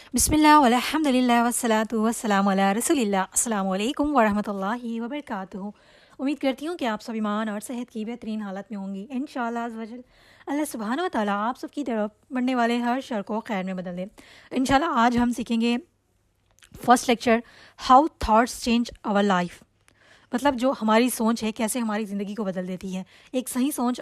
बिस्मिल्लाह वल्हम्दुलिल्लाह वस्सलातु वस्सलामु अला रसूलिल्लाह। अस्सलामु अलैकुम वरहमतुल्लाहि वबरकातुहू। उम्मीद करती हूँ कि आप सब ईमान और सेहत की बेहतरीन हालत में होंगी। इंशाअल्लाह अज़्ज़ वजल अल्लाह सुब्हानहू व तआला आप सब की तरफ बढ़ने वाले हर शर को खैर में बदल दे। इंशाअल्लाह आज हम सीखेंगे first lecture, how thoughts change our life. मतलब जो हमारी सोच है कैसे हमारी ज़िंदगी को बदल देती है। एक सही सोच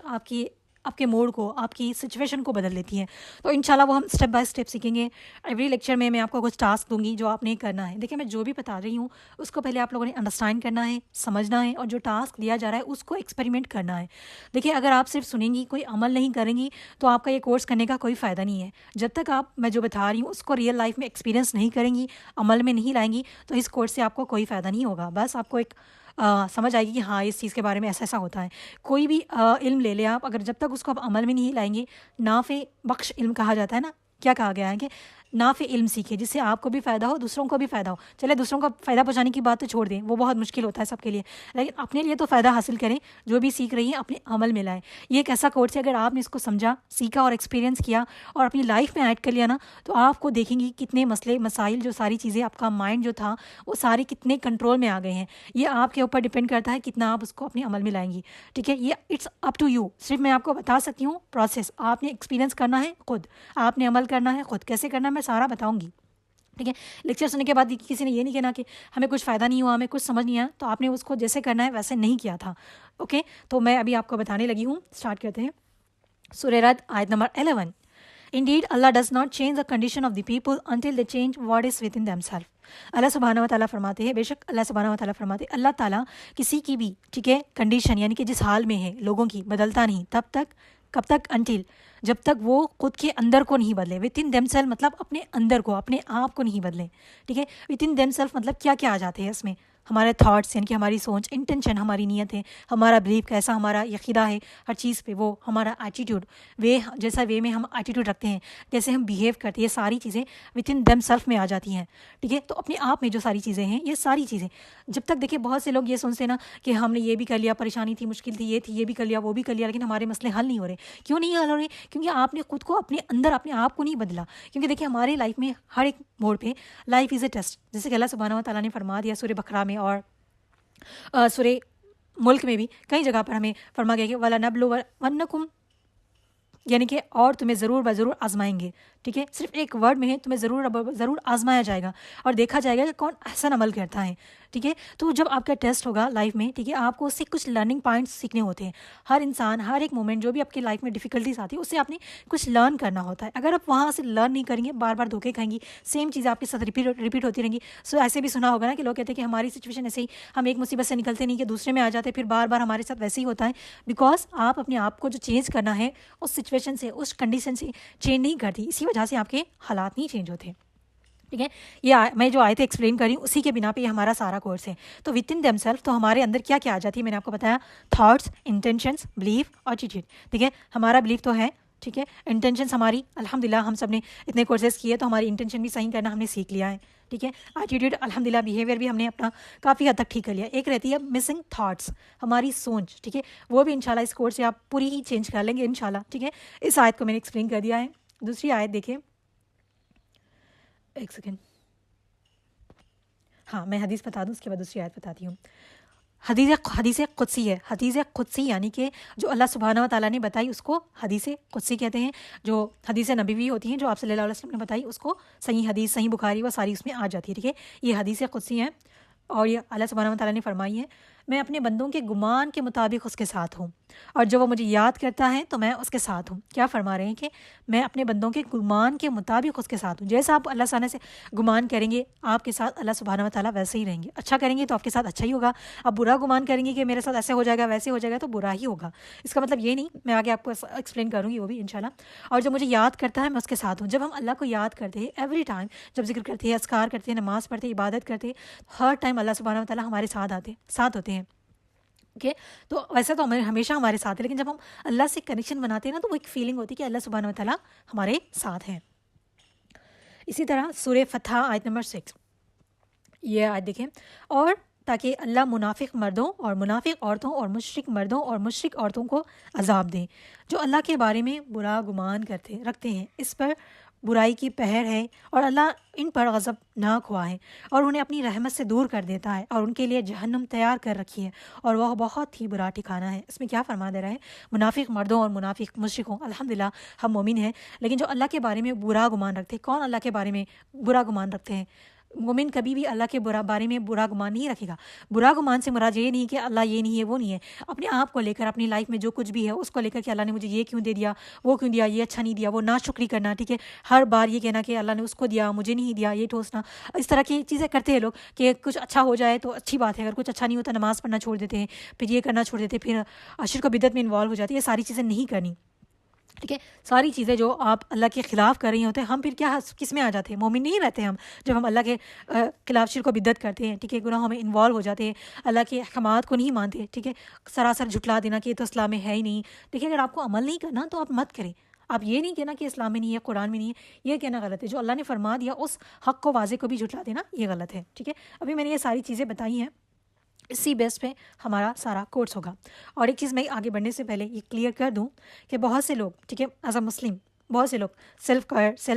आपके मूड को, आपकी सिचुएशन को बदल देती है। तो इंशाल्लाह वो हम स्टेप बाय स्टेप सीखेंगे। एवरी लेक्चर में मैं आपको कुछ टास्क दूंगी जो आपने करना है। देखिए, मैं जो भी बता रही हूँ उसको पहले आप लोगों ने अंडरस्टैंड करना है, समझना है, और जो टास्क दिया जा रहा है उसको एक्सपेरिमेंट करना है। देखिए, अगर आप सिर्फ सुनेंगी, कोई अमल नहीं करेंगी, तो आपका ये कोर्स करने का कोई फ़ायदा नहीं है। जब तक आप मैं जो बता रही हूँ उसको रियल लाइफ में एक्सपीरियंस नहीं करेंगी, अमल में नहीं लाएंगी, तो इस कोर्स से आपको कोई फ़ायदा नहीं होगा। बस आपको एक समझ आएगी कि हाँ, इस चीज़ के बारे में ऐसा ऐसा होता है। कोई भी इल्म ले लें आप, अगर जब तक उसको आप अमल में नहीं लाएंगे, नाफ़े बख्श इल्म कहा जाता है ना। क्या कहा गया है कि नाफ़े इल्म सीखे जिससे आपको भी फ़ायदा हो, दूसरों को भी फ़ायदा हो। चले दूसरों को फ़ायदा पहुँचाने की बात तो छोड़ दें, वो बहुत मुश्किल होता है सबके लिए, लेकिन अपने लिए तो फ़ायदा हासिल करें। जो भी सीख रही हैं अपने अमल में लाएं। ये एक ऐसा कोर्स है, अगर आपने इसको समझा, सीखा और एक्सपीरियंस किया और अपनी लाइफ में ऐड कर लिया ना, तो आपको देखेंगी कितने मसले मसाइल, जो सारी चीज़ें, आपका माइंड जो था वो सारे कितने कंट्रोल में आ गए हैं। ये आपके ऊपर डिपेंड करता है कितना आप उसको अपने अमल में लाएंगी। ठीक है, ये इट्स अप टू यू। सिर्फ मैं आपको बता सकती हूँ प्रोसेस, आपने एक्सपीरियंस करना है खुद, आपने अमल करना है खुद। कैसे करना है मैं सारा बताऊँगी। ठीक है, लेक्चर सुनने के बाद किसी ने ये नहीं कहना कि हमें कुछ फ़ायदा नहीं हुआ, हमें कुछ समझ नहीं आया, तो आपने उसको जैसे करना है वैसे नहीं किया था। ओके, तो मैं अभी आपको बताने लगी हूँ। स्टार्ट करते हैं। सूरह रद आयत number 11। Indeed, Allah does not change the condition of the people until they change what is within themselves. अल्लाह सुब्हानहू व तआला फरमाते हैं, बेशक अल्लाह सुब्हानहू व तआला फरमाते हैं, अल्लाह ताला किसी की भी, ठीक है, कंडीशन यानी कि जिस हाल में है लोगों की, बदलता नहीं तब तक, कब तक, अनटिल, जब तक वो खुद के अंदर को नहीं बदले। विद इन देमसेल्फ मतलब अपने अंदर को, अपने आप को नहीं बदले। ठीक है, विद इन देमसेल्फ मतलब क्या क्या आ जाते हैं इसमें? हमारे थॉट्स यानी कि हमारी सोच, इंटेंशन हमारी नीयत है, हमारा बिलीव कैसा, हमारा यकीदा है हर चीज़ पे, वो हमारा एटीट्यूड, वे जैसा वे में हम एटीट्यूड रखते हैं, कैसे हम बिहेव करते हैं, ये सारी चीज़ें विद इन देम सेल्फ में आ जाती हैं। ठीक है, तो अपने आप में जो सारी चीज़ें हैं, ये सारी चीज़ें जब तक, देखिए बहुत से लोग ये सोचते हैं ना कि हमने ये भी कर लिया, परेशानी थी, मुश्किल थी, ये थी, ये भी कर लिया, वो भी कर लिया, लेकिन हमारे मसले हल नहीं हो रहे। क्यों नहीं हल हो रहे? क्योंकि आपने खुद को अपने अंदर, अपने आप को नहीं बदला। क्योंकि देखिए, हमारे लाइफ में हर एक मोड़ पे लाइफ इज़ ए टेस्ट, जैसे कि अल्लाह सुब्हानहू व तआला ने फरमा दिया सूरह बकरा में, और सूरह मुल्क में भी कई जगह पर हमें फरमा गया कि वला नबलुवन्नकुम, यानी कि और तुम्हें ज़रूर ब ज़रूर आजमाएंगे। ठीक है, सिर्फ एक वर्ड में है, तुम्हें ज़रूर आजमाया जाएगा और देखा जाएगा कि कौन अहसन अमल करता है। ठीक है, तो जब आपका टेस्ट होगा लाइफ में, ठीक है, आपको उससे कुछ लर्निंग पॉइंट्स सीखने होते हैं। हर इंसान, हर एक मोमेंट, जो भी आपकी लाइफ में डिफिकल्टीज आती है, उससे आपने कुछ लर्न करना होता है। अगर आप वहाँ से लर्न नहीं करेंगे, बार बार धोखे खाएंगी, सेम चीज़ आपके साथ रिपीट होती रहेंगी। सो ऐसे भी सुना होगा ना कि लोग कहते हैं कि हमारी सिचुएशन ऐसे ही, हम एक मुसीबत से निकलते नहीं कि दूसरे में आ जाते, फिर बार बार हमारे साथ वैसे ही होता है। बिकॉज आप अपने आप को जो चेंज करना है उस सिचुएशन से, उस कंडीशन से चेंज नहीं करती, इसी वजह से आपके हालात नहीं चेंज होते। ठीक है, मैं जो आयतें एक्सप्लेन कर रही हूँ उसी के बिना पे ये हमारा सारा कोर्स है। तो विद इन देमसेल्फ, तो हमारे अंदर क्या क्या आ जाती है, मैंने आपको बताया, थॉट्स, इंटेंशंस, बिलीफ और एटीट्यूड। ठीक है, हमारा बिलीफ तो है, ठीक है, इंटेंशंस हमारी, अल्हम्दुलिल्लाह हम सब ने इतने कोर्सेज किए तो हमारी इंटेंशन भी सही करना हमने सीख लिया है। ठीक है, एटीट्यूड अल्हम्दुलिल्लाह, बिहेवियर भी हमने अपना काफ़ी हद तक ठीक कर लिया। एक रहती है मिसिंग थॉट्स, हमारी सोच। ठीक है, वो भी इंशाल्लाह इस कोर्स से आप पूरी ही चेंज कर लेंगे इंशाल्लाह। ठीक है, इस आयत को मैंने एक्सप्लेन कर दिया है। दूसरी आयत देखिए, एक सेकेंड, हाँ मैं हदीस बता दूँ, उसके बाद दूसरी आयत बताती हूँ। हदीस कुदसी है। हदीस कुदसी यानी कि जो अल्लाह सुब्हानहू व तआला ने बताई उसको हदीस कुदसी कहते हैं। जो हदीस नबवी होती हैं, जो आप सल्लल्लाहु अलैहि वसल्लम ने बताई, उसको सही हदीस, सही बुखारी, वो सारी उसमें आ जाती है। ठीक है, ये हदीस कुदसी है और ये अल्लाह सुब्हानहू व तआला ने फरमाई है, मैं अपने बंदों के गुमान के मुताबिक उसके साथ हूँ, और जो वो मुझे याद करता है तो मैं उसके साथ हूँ। क्या फरमा रहे हैं कि मैं अपने बंदों के गुमान के मुताबिक उसके साथ हूँ। जैसा आप अल्लाह ताला से गुमान करेंगे, आपके साथ अल्लाह सुब्हानहू व तआला वैसे ही रहेंगे। अच्छा करेंगे तो आपके साथ अच्छा ही होगा, आप बुरा गुमान करेंगे कि मेरे साथ ऐसे हो जाएगा, वैसे हो जाएगा, तो बुरा ही होगा। इसका मतलब ये नहीं, मैं आगे आपको एक्सप्लेन करूँगी वो भी इंशाल्लाह। और जो मुझे याद करता है मैं उसके साथ हूँ। जब हम अल्लाह को याद करते हैं एवरी टाइम, जब जिक्र करते हैं, अस्कार करते हैं, नमाज़ पढ़ते हैं, इबादत करते हैं, हर टाइम अल्लाह सुब्हानहू व तआला हमारे साथ होते हैं। ओके, तो वैसे तो हमें हमेशा हमारे साथ है, लेकिन जब हम अल्लाह से कनेक्शन बनाते हैं ना, तो वो एक फीलिंग होती है कि अल्लाह सुब्हानहू व तआला हमारे साथ हैं। इसी तरह सूरह फतह आयत नंबर 6, ये आयत देखें, और ताकि अल्लाह मुनाफिक मर्दों और मुनाफिक औरतों और मुशरिक मर्दों और मुशरिक औरतों को अजाब दें जो अल्लाह के बारे में बुरा गुमान रखते हैं, इस पर बुराई की पहर है और अल्लाह इन पर गज़बनाक हुआ है और उन्हें अपनी रहमत से दूर कर देता है और उनके लिए जहन्नुम तैयार कर रखी है और वह बहुत ही बुरा ठिकाना है। इसमें क्या फरमा दे रहा है, मुनाफिक मर्दों और मुनाफिक मुश्रिकों, अल्हम्दुलिल्लाह हम मोमिन हैं, लेकिन जो अल्लाह के बारे में बुरा गुमान रखते हैं, कौन अल्लाह के बारे में बुरा गुमान रखते हैं? मोमिन कभी भी अल्लाह के बारे में बुरा गुमान नहीं रखेगा। बुरा गुमान से मुराद ये नहीं कि अल्लाह ये नहीं है, वो नहीं है। अपने आप को लेकर, अपनी लाइफ में जो कुछ भी है उसको लेकर कि अल्लाह ने मुझे ये क्यों दे दिया, वो क्यों दिया, ये अच्छा नहीं दिया, वो नाशुक्री करना, ठीक है। हर बार ये कहना कि अल्लाह ने उसको दिया, मुझे नहीं दिया, ये ठोसना, इस तरह की चीज़ें करते हैं लोग कि कुछ अच्छा हो जाए तो अच्छी बात है, अगर कुछ अच्छा नहीं होता नमाज़ पढ़ना छोड़ देते हैं, फिर ये करना छोड़ देते हैं, फिर शिर्क व बिदअत में इन्वॉल्व हो जाती है। ये सारी चीज़ें नहीं करनी, ठीक है। सारी चीज़ें जो आप अल्लाह के ख़िलाफ़ कर रही होते हैं, हम फिर क्या किस में आ जाते हैं, मोमिन नहीं रहते हम जब हम अल्लाह के ख़िलाफ़ शिर्क व बिदअत करते हैं, ठीक है। गुनाहों में इन्वॉल्व हो जाते हैं, अल्लाह के अहकामात को नहीं मानते, ठीक है। सरासर झुटला देना कि ये तो इस्लाम में है ही नहीं। देखिए, अगर आपको अमल नहीं करना तो आप मत करें। आप ये नहीं कहना कि इस्लाम में नहीं है, कुरान में नहीं है, ये कहना गलत है। जो अल्लाह ने फरमा दिया उस हक़ को, वाज़े को भी झुटला देना, ये गलत है, ठीक है। अभी मैंने ये सारी चीज़ें बताई हैं, इसी बेस पे हमारा सारा कोर्स होगा। और एक चीज़ मैं आगे बढ़ने से पहले ये क्लियर कर दूं कि बहुत से लोग, ठीक है, एज अ मुस्लिम बहुत से लोग self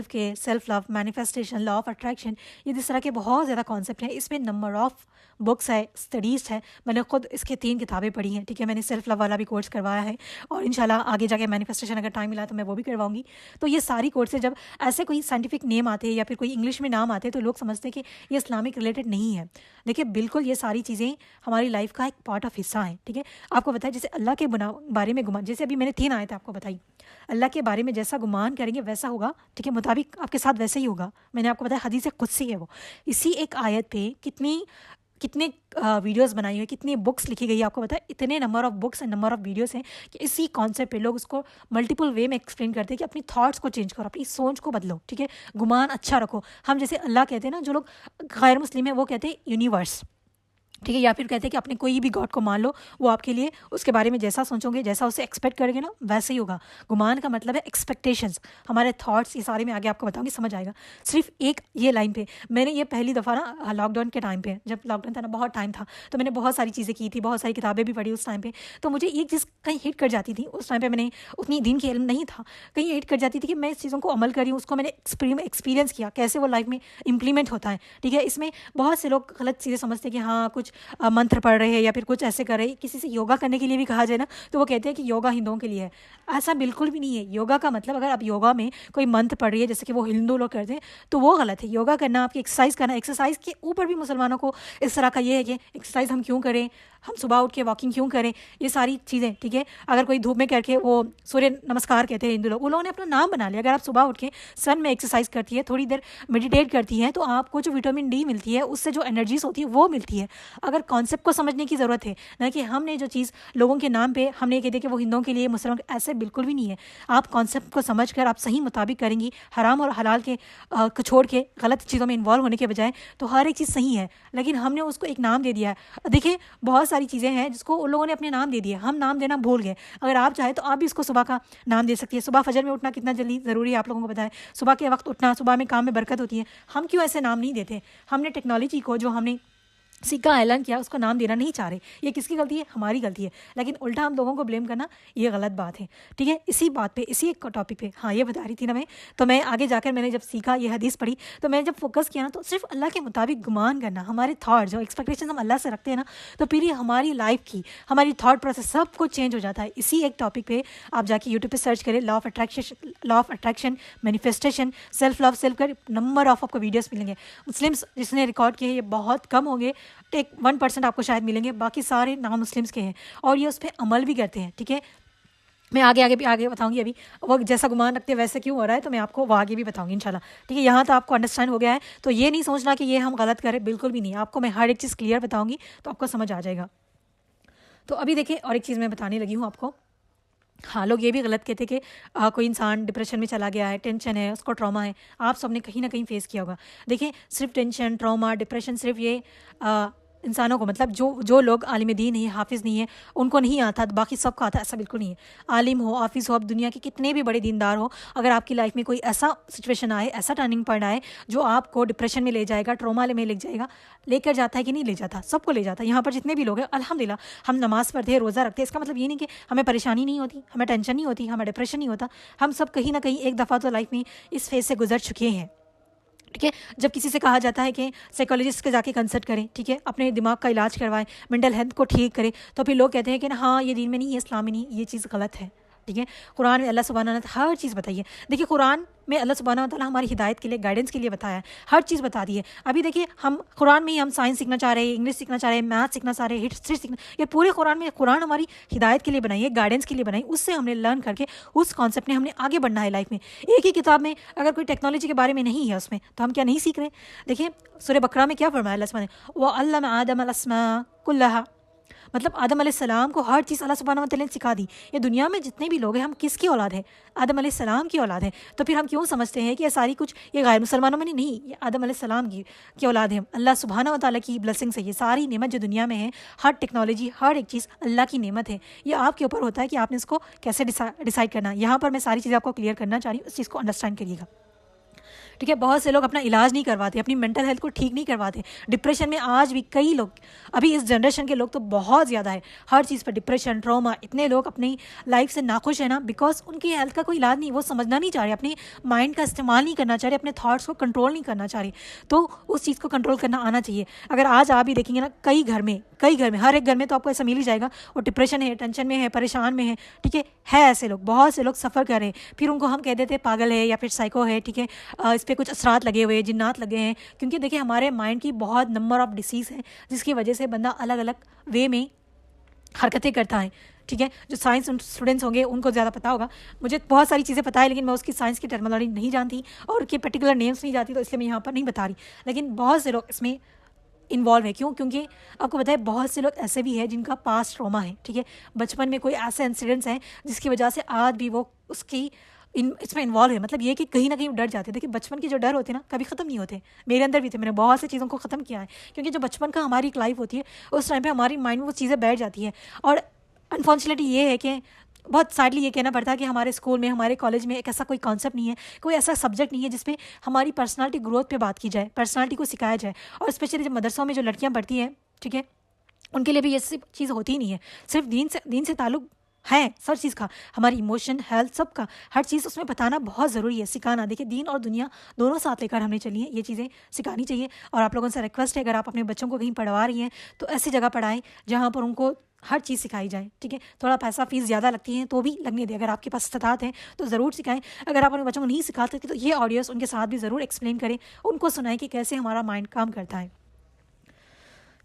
care, self love, manifestation, law of attraction, ये इस तरह के बहुत ज़्यादा कॉन्सेप्ट हैं। इसमें नंबर ऑफ़ बुक्स है, स्टडीज़ है। मैंने खुद इसके 3 किताबें पढ़ी हैं, ठीक है। मैंने सेल्फ लव वाला भी कोर्स करवाया है और इंशाल्लाह आगे जाके मैनिफेस्टेशन अगर टाइम मिला तो मैं वो भी करवाऊंगी। तो ये सारी कोर्सेज, जब ऐसे कोई साइंटिफिक नेम आते हैं या फिर कोई इंग्लिश में नाम आते हैं तो लोग समझते हैं कि ये इस्लामिक रिलेटेड नहीं है। देखिए, बिल्कुल ये सारी चीज़ें हमारी लाइफ का एक पार्ट ऑफ हिस्सा हैं, ठीक है। आपको बताया, जैसे अल्लाह के बारे में गुमान, जैसे अभी मैंने 3 आयतें आपको बताई, अल्लाह के बारे में जैसा गुमान करेंगे वैसा होगा, ठीक है, मुताबिक आपके साथ वैसे ही होगा। मैंने आपको बताया हदीस कुदसी है वो। इसी एक आयत पे कितने वीडियोस बनाई हुई, कितनी बुक्स लिखी गई है, आपको पता है। इतने number of books and number of videos हैं कि इसी कॉन्सेप्ट पे लोग उसको मल्टीपल वे में एक्सप्लेन करते हैं कि अपनी थॉट्स को चेंज करो, अपनी सोच को बदलो, ठीक है। गुमान अच्छा रखो। हम जैसे अल्लाह कहते हैं ना, जो लोग गैर मुस्लिम है वो कहते हैं यूनिवर्स, ठीक है, या फिर कहते हैं कि अपने कोई भी गॉड को मान लो, वो आपके लिए उसके बारे में जैसा सोचोगे, जैसा उसे एक्सपेक्ट करेंगे ना, वैसे ही होगा। गुमान का मतलब है एक्सपेक्टेशंस, हमारे थॉट्स, ये सारे मैं आगे आपको बताऊंगी, समझ आएगा। सिर्फ एक ये लाइन पे मैंने ये पहली दफ़ा ना लॉकडाउन के टाइम पे, जब लॉकडाउन था ना, बहुत टाइम था, तो मैंने बहुत सारी चीज़ें की थी, बहुत सारी किताबें भी पढ़ी उस टाइम पर। तो मुझे एक चीज़ कहीं हिट कर जाती थी उस टाइम पर, मैंने उतनी दिन की इल्म नहीं था, कहीं हिट कर जाती थी कि मैं इस चीज़ों को अमल करी हूँ, उसको मैंने एक्सपीरियंस किया कैसे वो लाइफ में इंप्लीमेंट होता है, ठीक है। इसमें बहुत से लोग गलत चीज़ें समझते हैं कि हाँ, कुछ मंत्र पढ़ रहे हैं या फिर कुछ ऐसे कर रहे हैं। किसी से योगा करने के लिए भी कहा जाए ना, तो वो कहते हैं कि योगा हिंदुओं के लिए है। ऐसा बिल्कुल भी नहीं है। योगा का मतलब, अगर आप योगा में कोई मंत्र पढ़ रही है जैसे कि वो हिंदू लोग करते हैं, तो वो गलत है। योगा करना, आपकी एक्सरसाइज करना, एक्सरसाइज के ऊपर भी मुसलमानों को इस तरह का ये है कि एक्सरसाइज हम क्यों करें, हम सुबह उठ के वॉकिंग क्यों करें, ये सारी चीज़ें, ठीक है। अगर कोई धूप में करके वो सूर्य नमस्कार कहते हैं हिंदू लोग, उन लोगों ने अपना नाम बना लिया। अगर आप सुबह उठ के सन में एक्सरसाइज करती है, थोड़ी देर मेडिटेट करती हैं, तो आपको जो विटामिन डी मिलती है, उससे जो एनर्जीज होती है वो मिलती है। अगर कॉन्सेप्ट को समझने की ज़रूरत है ना, कि हमने जो चीज़ लोगों के नाम पे हमने कह दिया कि वो हिंदुओं के लिए, मुसलमान, ऐसे बिल्कुल भी नहीं है। आप कॉन्सेप्ट को समझ कर आप सही मुताबिक करेंगी, हराम और हलाल के को छोड़ के गलत चीज़ों में इन्वॉल्व होने के बजाय, तो हर एक चीज़ सही है। लेकिन हमने उसको एक नाम दे दिया है। देखिए, बहुत सारी चीज़ें हैं जिसको उन लोगों ने अपने नाम दे दिए, हम नाम देना भूल गए। अगर आप चाहें तो आप भी इसको सुबह का नाम दे सकती है। सुबह फजर में उठना कितना जल्दी ज़रूरी है, आप लोगों को बताएं। सुबह के वक्त उठना, सुबह में काम में बरकत होती है। हम क्यों ऐसे नाम नहीं देते? हमने टेक्नोलॉजी को, जो हमने सीखा, ऐलान किया, उसको नाम देना नहीं चाह रहे। ये किसकी गलती है? हमारी गलती है। लेकिन उल्टा हम लोगों को ब्लेम करना, ये गलत बात है, ठीक है। इसी बात पे, इसी एक टॉपिक पे, हाँ, ये बता रही थी ना मैं, तो मैं आगे जाकर मैंने जब सीखा, ये हदीस पढ़ी, तो मैं जब फोकस किया ना, तो सिर्फ अल्लाह के मुताबिक गुमान करना, हमारे थाट, जो एक्सपेक्टेशन हम अल्लाह से रखते हैं ना, तो फिर ये हमारी लाइफ की, हमारी थाट प्रोसेस सब कुछ चेंज हो जाता है। इसी एक टॉपिक पे आप जाके यूट्यूब पे सर्च करें, law of attraction, manifestation, self love, self कर, नंबर ऑफ आपको वीडियोस मिलेंगे। मुस्लिम्स जिसने रिकॉर्ड किए ये बहुत कम होंगे, टेक 1% आपको शायद मिलेंगे, बाकी सारे नॉन मुस्लिम्स के हैं और ये उस पर अमल भी करते हैं, ठीक है। मैं आगे बताऊंगी। अभी वो जैसा गुमान रखते हैं वैसे क्यों हो रहा है, तो मैं आपको वो आगे भी बताऊंगी इंशाल्लाह, ठीक है। यहाँ तो आपको अंडरस्टैंड हो गया है, तो ये नहीं सोचना कि ये हम गलत करें, बिल्कुल भी नहीं। आपको मैं हर एक चीज़ क्लियर बताऊंगी तो आपको समझ आ जाएगा। तो अभी देखिए, और एक चीज़ मैं बताने लगी हूँ आपको। हाँ, लोग ये भी गलत कहते हैं कि कोई इंसान डिप्रेशन में चला गया है, टेंशन है, उसको ट्रॉमा है। आप सबने कहीं ना कहीं फेस किया होगा। देखिए, सिर्फ टेंशन, ट्रॉमा, डिप्रेशन सिर्फ ये इंसानों को, मतलब जो लोग आलिम दीन नहीं है, हाफिज़ नहीं है, उनको नहीं आता, बाकी सबको आता, ऐसा बिल्कुल नहीं है। आलिम हो, हाफिज़ हो, आप दुनिया के कितने भी बड़े दीनदार हो, अगर आपकी लाइफ में कोई ऐसा सिचुएशन आए, ऐसा टर्निंग पॉइंट आए जो आपको डिप्रेशन में ले जाएगा, ट्रॉमा में ले जाएगा, लेकर जाता है कि नहीं ले जाता? सबको ले जाता है। यहाँ पर जितने भी लोग हैं अल्हम्दुलिल्लाह, हम नमाज़ पढ़ते हैं, रोज़ा रखते हैं, इसका मतलब ये नहीं कि हमें परेशानी नहीं होती, हमें टेंशन नहीं होती, हमें डिप्रेशन नहीं होता। हम सब कहीं ना कहीं एक दफ़ा तो लाइफ में इस फेज़ से गुजर चुके हैं। ठीक है, जब किसी से कहा जाता है कि साइकोलॉजिस्ट के जाके कंसल्ट करें, ठीक है, अपने दिमाग का इलाज करवाएं, मेंटल हेल्थ को ठीक करें, तो फिर लोग कहते हैं कि ना हाँ ये दीन में नहीं है, इस्लाम में नहीं, ये चीज़ गलत है। ठीक है, कुरान में अल्लाह सुब्हानहू व तआला हर चीज़ बताई है। देखिए कुरान में अल्लाह सुब्हानहू व तआला हमारी हिदायत के लिए, गाइडेंस के लिए बताया है, हर चीज़ बता दी है। अभी देखिए हम कुरान में ही हम साइंस सीखना चाह रहे हैं, इंग्लिश सीखना चाह रहे हैं, मैथ सीखना चाह रहे हैं, हिस्ट्री सीखना, ये पूरे कुरान में, कुरान हमारी हिदायत के लिए बनाई है, गाइडेंस के लिए बनाई, उससे हमने लर्न करके उस कॉन्सेप्ट में हमने आगे बढ़ना है लाइफ में। एक ही किताब में अगर कोई टेक्नोलॉजी के बारे में नहीं है उसमें, तो हम क्या नहीं सीख रहे? देखिए सूरह बकरा में क्या फरमाया अल्लाह सुब्हानहू ने, व अल्लम आदम अल अस्मा कुल्लहा, मतलब आदम अलैहिस्सलाम को हर चीज़ अल्लाह सुब्हानहू व तआला ने सिखा दी। ये दुनिया में जितने भी लोग हैं, हम किसकी औलाद हैं? आदम अलैहिस्सलाम की औलाद है। तो फिर हम क्यों समझते हैं कि ये सारी कुछ ये गैर मुसलमानों में नहीं, ये आदम अलैहिस्सलाम की औलाद है। अल्लाह सुब्हानहू व तआला की ब्लेसिंग से ये सारी नेमत जो दुनिया में है, हर टेक्नोलॉजी, हर एक चीज़ अल्लाह की नेमत है। ये आपके ऊपर होता है कि आपने इसको कैसे डिसाइड करना है। यहाँ पर मैं सारी चीज़ें आपको क्लियर करना चाह रही हूँ, उस चीज़ को अंडरस्टैंड करिएगा। ठीक है, बहुत से लोग अपना इलाज नहीं करवाते, अपनी मेंटल हेल्थ को ठीक नहीं करवाते। डिप्रेशन में आज भी कई लोग, अभी इस जनरेशन के लोग तो बहुत ज़्यादा है, हर चीज़ पर डिप्रेशन, ट्रॉमा, इतने लोग अपनी लाइफ से नाखुश है ना, बिकॉज उनकी हेल्थ का कोई इलाज नहीं, वो समझना नहीं चाह रहे, अपने माइंड का इस्तेमाल नहीं करना चाह रहे, अपने थाट्स को कंट्रोल नहीं करना चाह रहे। तो उस चीज़ को कंट्रोल करना आना चाहिए। अगर आज आप भी देखेंगे ना, कई घर में हर एक घर में तो आपको ऐसा मिल ही जाएगा, वो डिप्रेशन है, टेंशन में है, परेशान में है। ठीक है ऐसे लोग, बहुत से लोग सफ़र कर रहे हैं, फिर उनको हम कह देते हैं पागल है या फिर साइको है। ठीक है, इस पर कुछ असरात लगे हुए, जिन्नात लगे हैं, क्योंकि देखिए हमारे माइंड की बहुत नंबर ऑफ डिसीज़ है, जिसकी वजह से बंदा अलग अलग वे में हरकतें करता है। ठीक है, जो साइंस स्टूडेंट्स होंगे उनको ज़्यादा पता होगा, मुझे बहुत सारी चीज़ें पता है, लेकिन मैं उसकी साइंस की टर्मिनोलॉजी नहीं जानती और उसके पर्टिकुलर नेम्स नहीं जानती, तो इसलिए मैं यहाँ पर नहीं बता रही। लेकिन बहुत से लोग इसमें इन्वॉल्व है। क्यों? क्योंकि आपको पता है बहुत से लोग ऐसे भी हैं जिनका पास्ट ट्रॉमा है। ठीक है, बचपन में कोई ऐसे इंसिडेंट्स हैं जिसकी वजह से आज भी वो उसकी इसमें इन्वॉल्व है। मतलब ये कि कहीं ना कहीं डर जाते हैं। देखिए बचपन के जो डर होते हैं ना, कभी ख़त्म नहीं होते। मेरे अंदर भी थे, मैंने बहुत सी चीज़ों को ख़त्म किया है, क्योंकि जो बचपन का हमारी एक लाइफ होती है, उस टाइम पे हमारी माइंड में वो चीज़ें बैठ जाती हैं। और अनफॉर्चुनेटली ये है कि बहुत सैडली ये कहना पड़ता है कि हमारे स्कूल में, हमारे कॉलेज में एक ऐसा कोई कॉन्सेप्ट नहीं है, कोई ऐसा सब्जेक्ट नहीं है जिसमें हमारी पर्सनालिटी ग्रोथ पे बात की जाए, पर्सनालिटी को सिखाया जाए। और स्पेशली जब मदरसों में जो लड़कियां पढ़ती हैं, ठीक है, उनके लिए भी ये सब चीज़ होती ही नहीं है। सिर्फ दीन से ताल्लुक़ है सब चीज़ का, हमारी इमोशन, हेल्थ, सब का, हर चीज़ उसमें बताना बहुत ज़रूरी है, सिखाना। देखिए दीन और दुनिया दोनों साथ लेकर हमने चली है, ये चीज़ें सिखानी चाहिए। और आप लोगों से रिक्वेस्ट है, अगर आप अपने बच्चों को कहीं पढ़वा रही हैं तो ऐसी जगह पढ़ाएं जहाँ पर उनको हर चीज़ सिखाई जाए। ठीक है, थोड़ा पैसा फीस ज़्यादा लगती है तो भी लगने दें, अगर आपके पास इस्तात है तो ज़रूर सिखाएं। अगर आप अपने बच्चों को नहीं सिखाते तो ये ऑडियोस उनके साथ भी ज़रूर एक्सप्लेन करें, उनको सुनाएं कि कैसे हमारा माइंड काम करता है।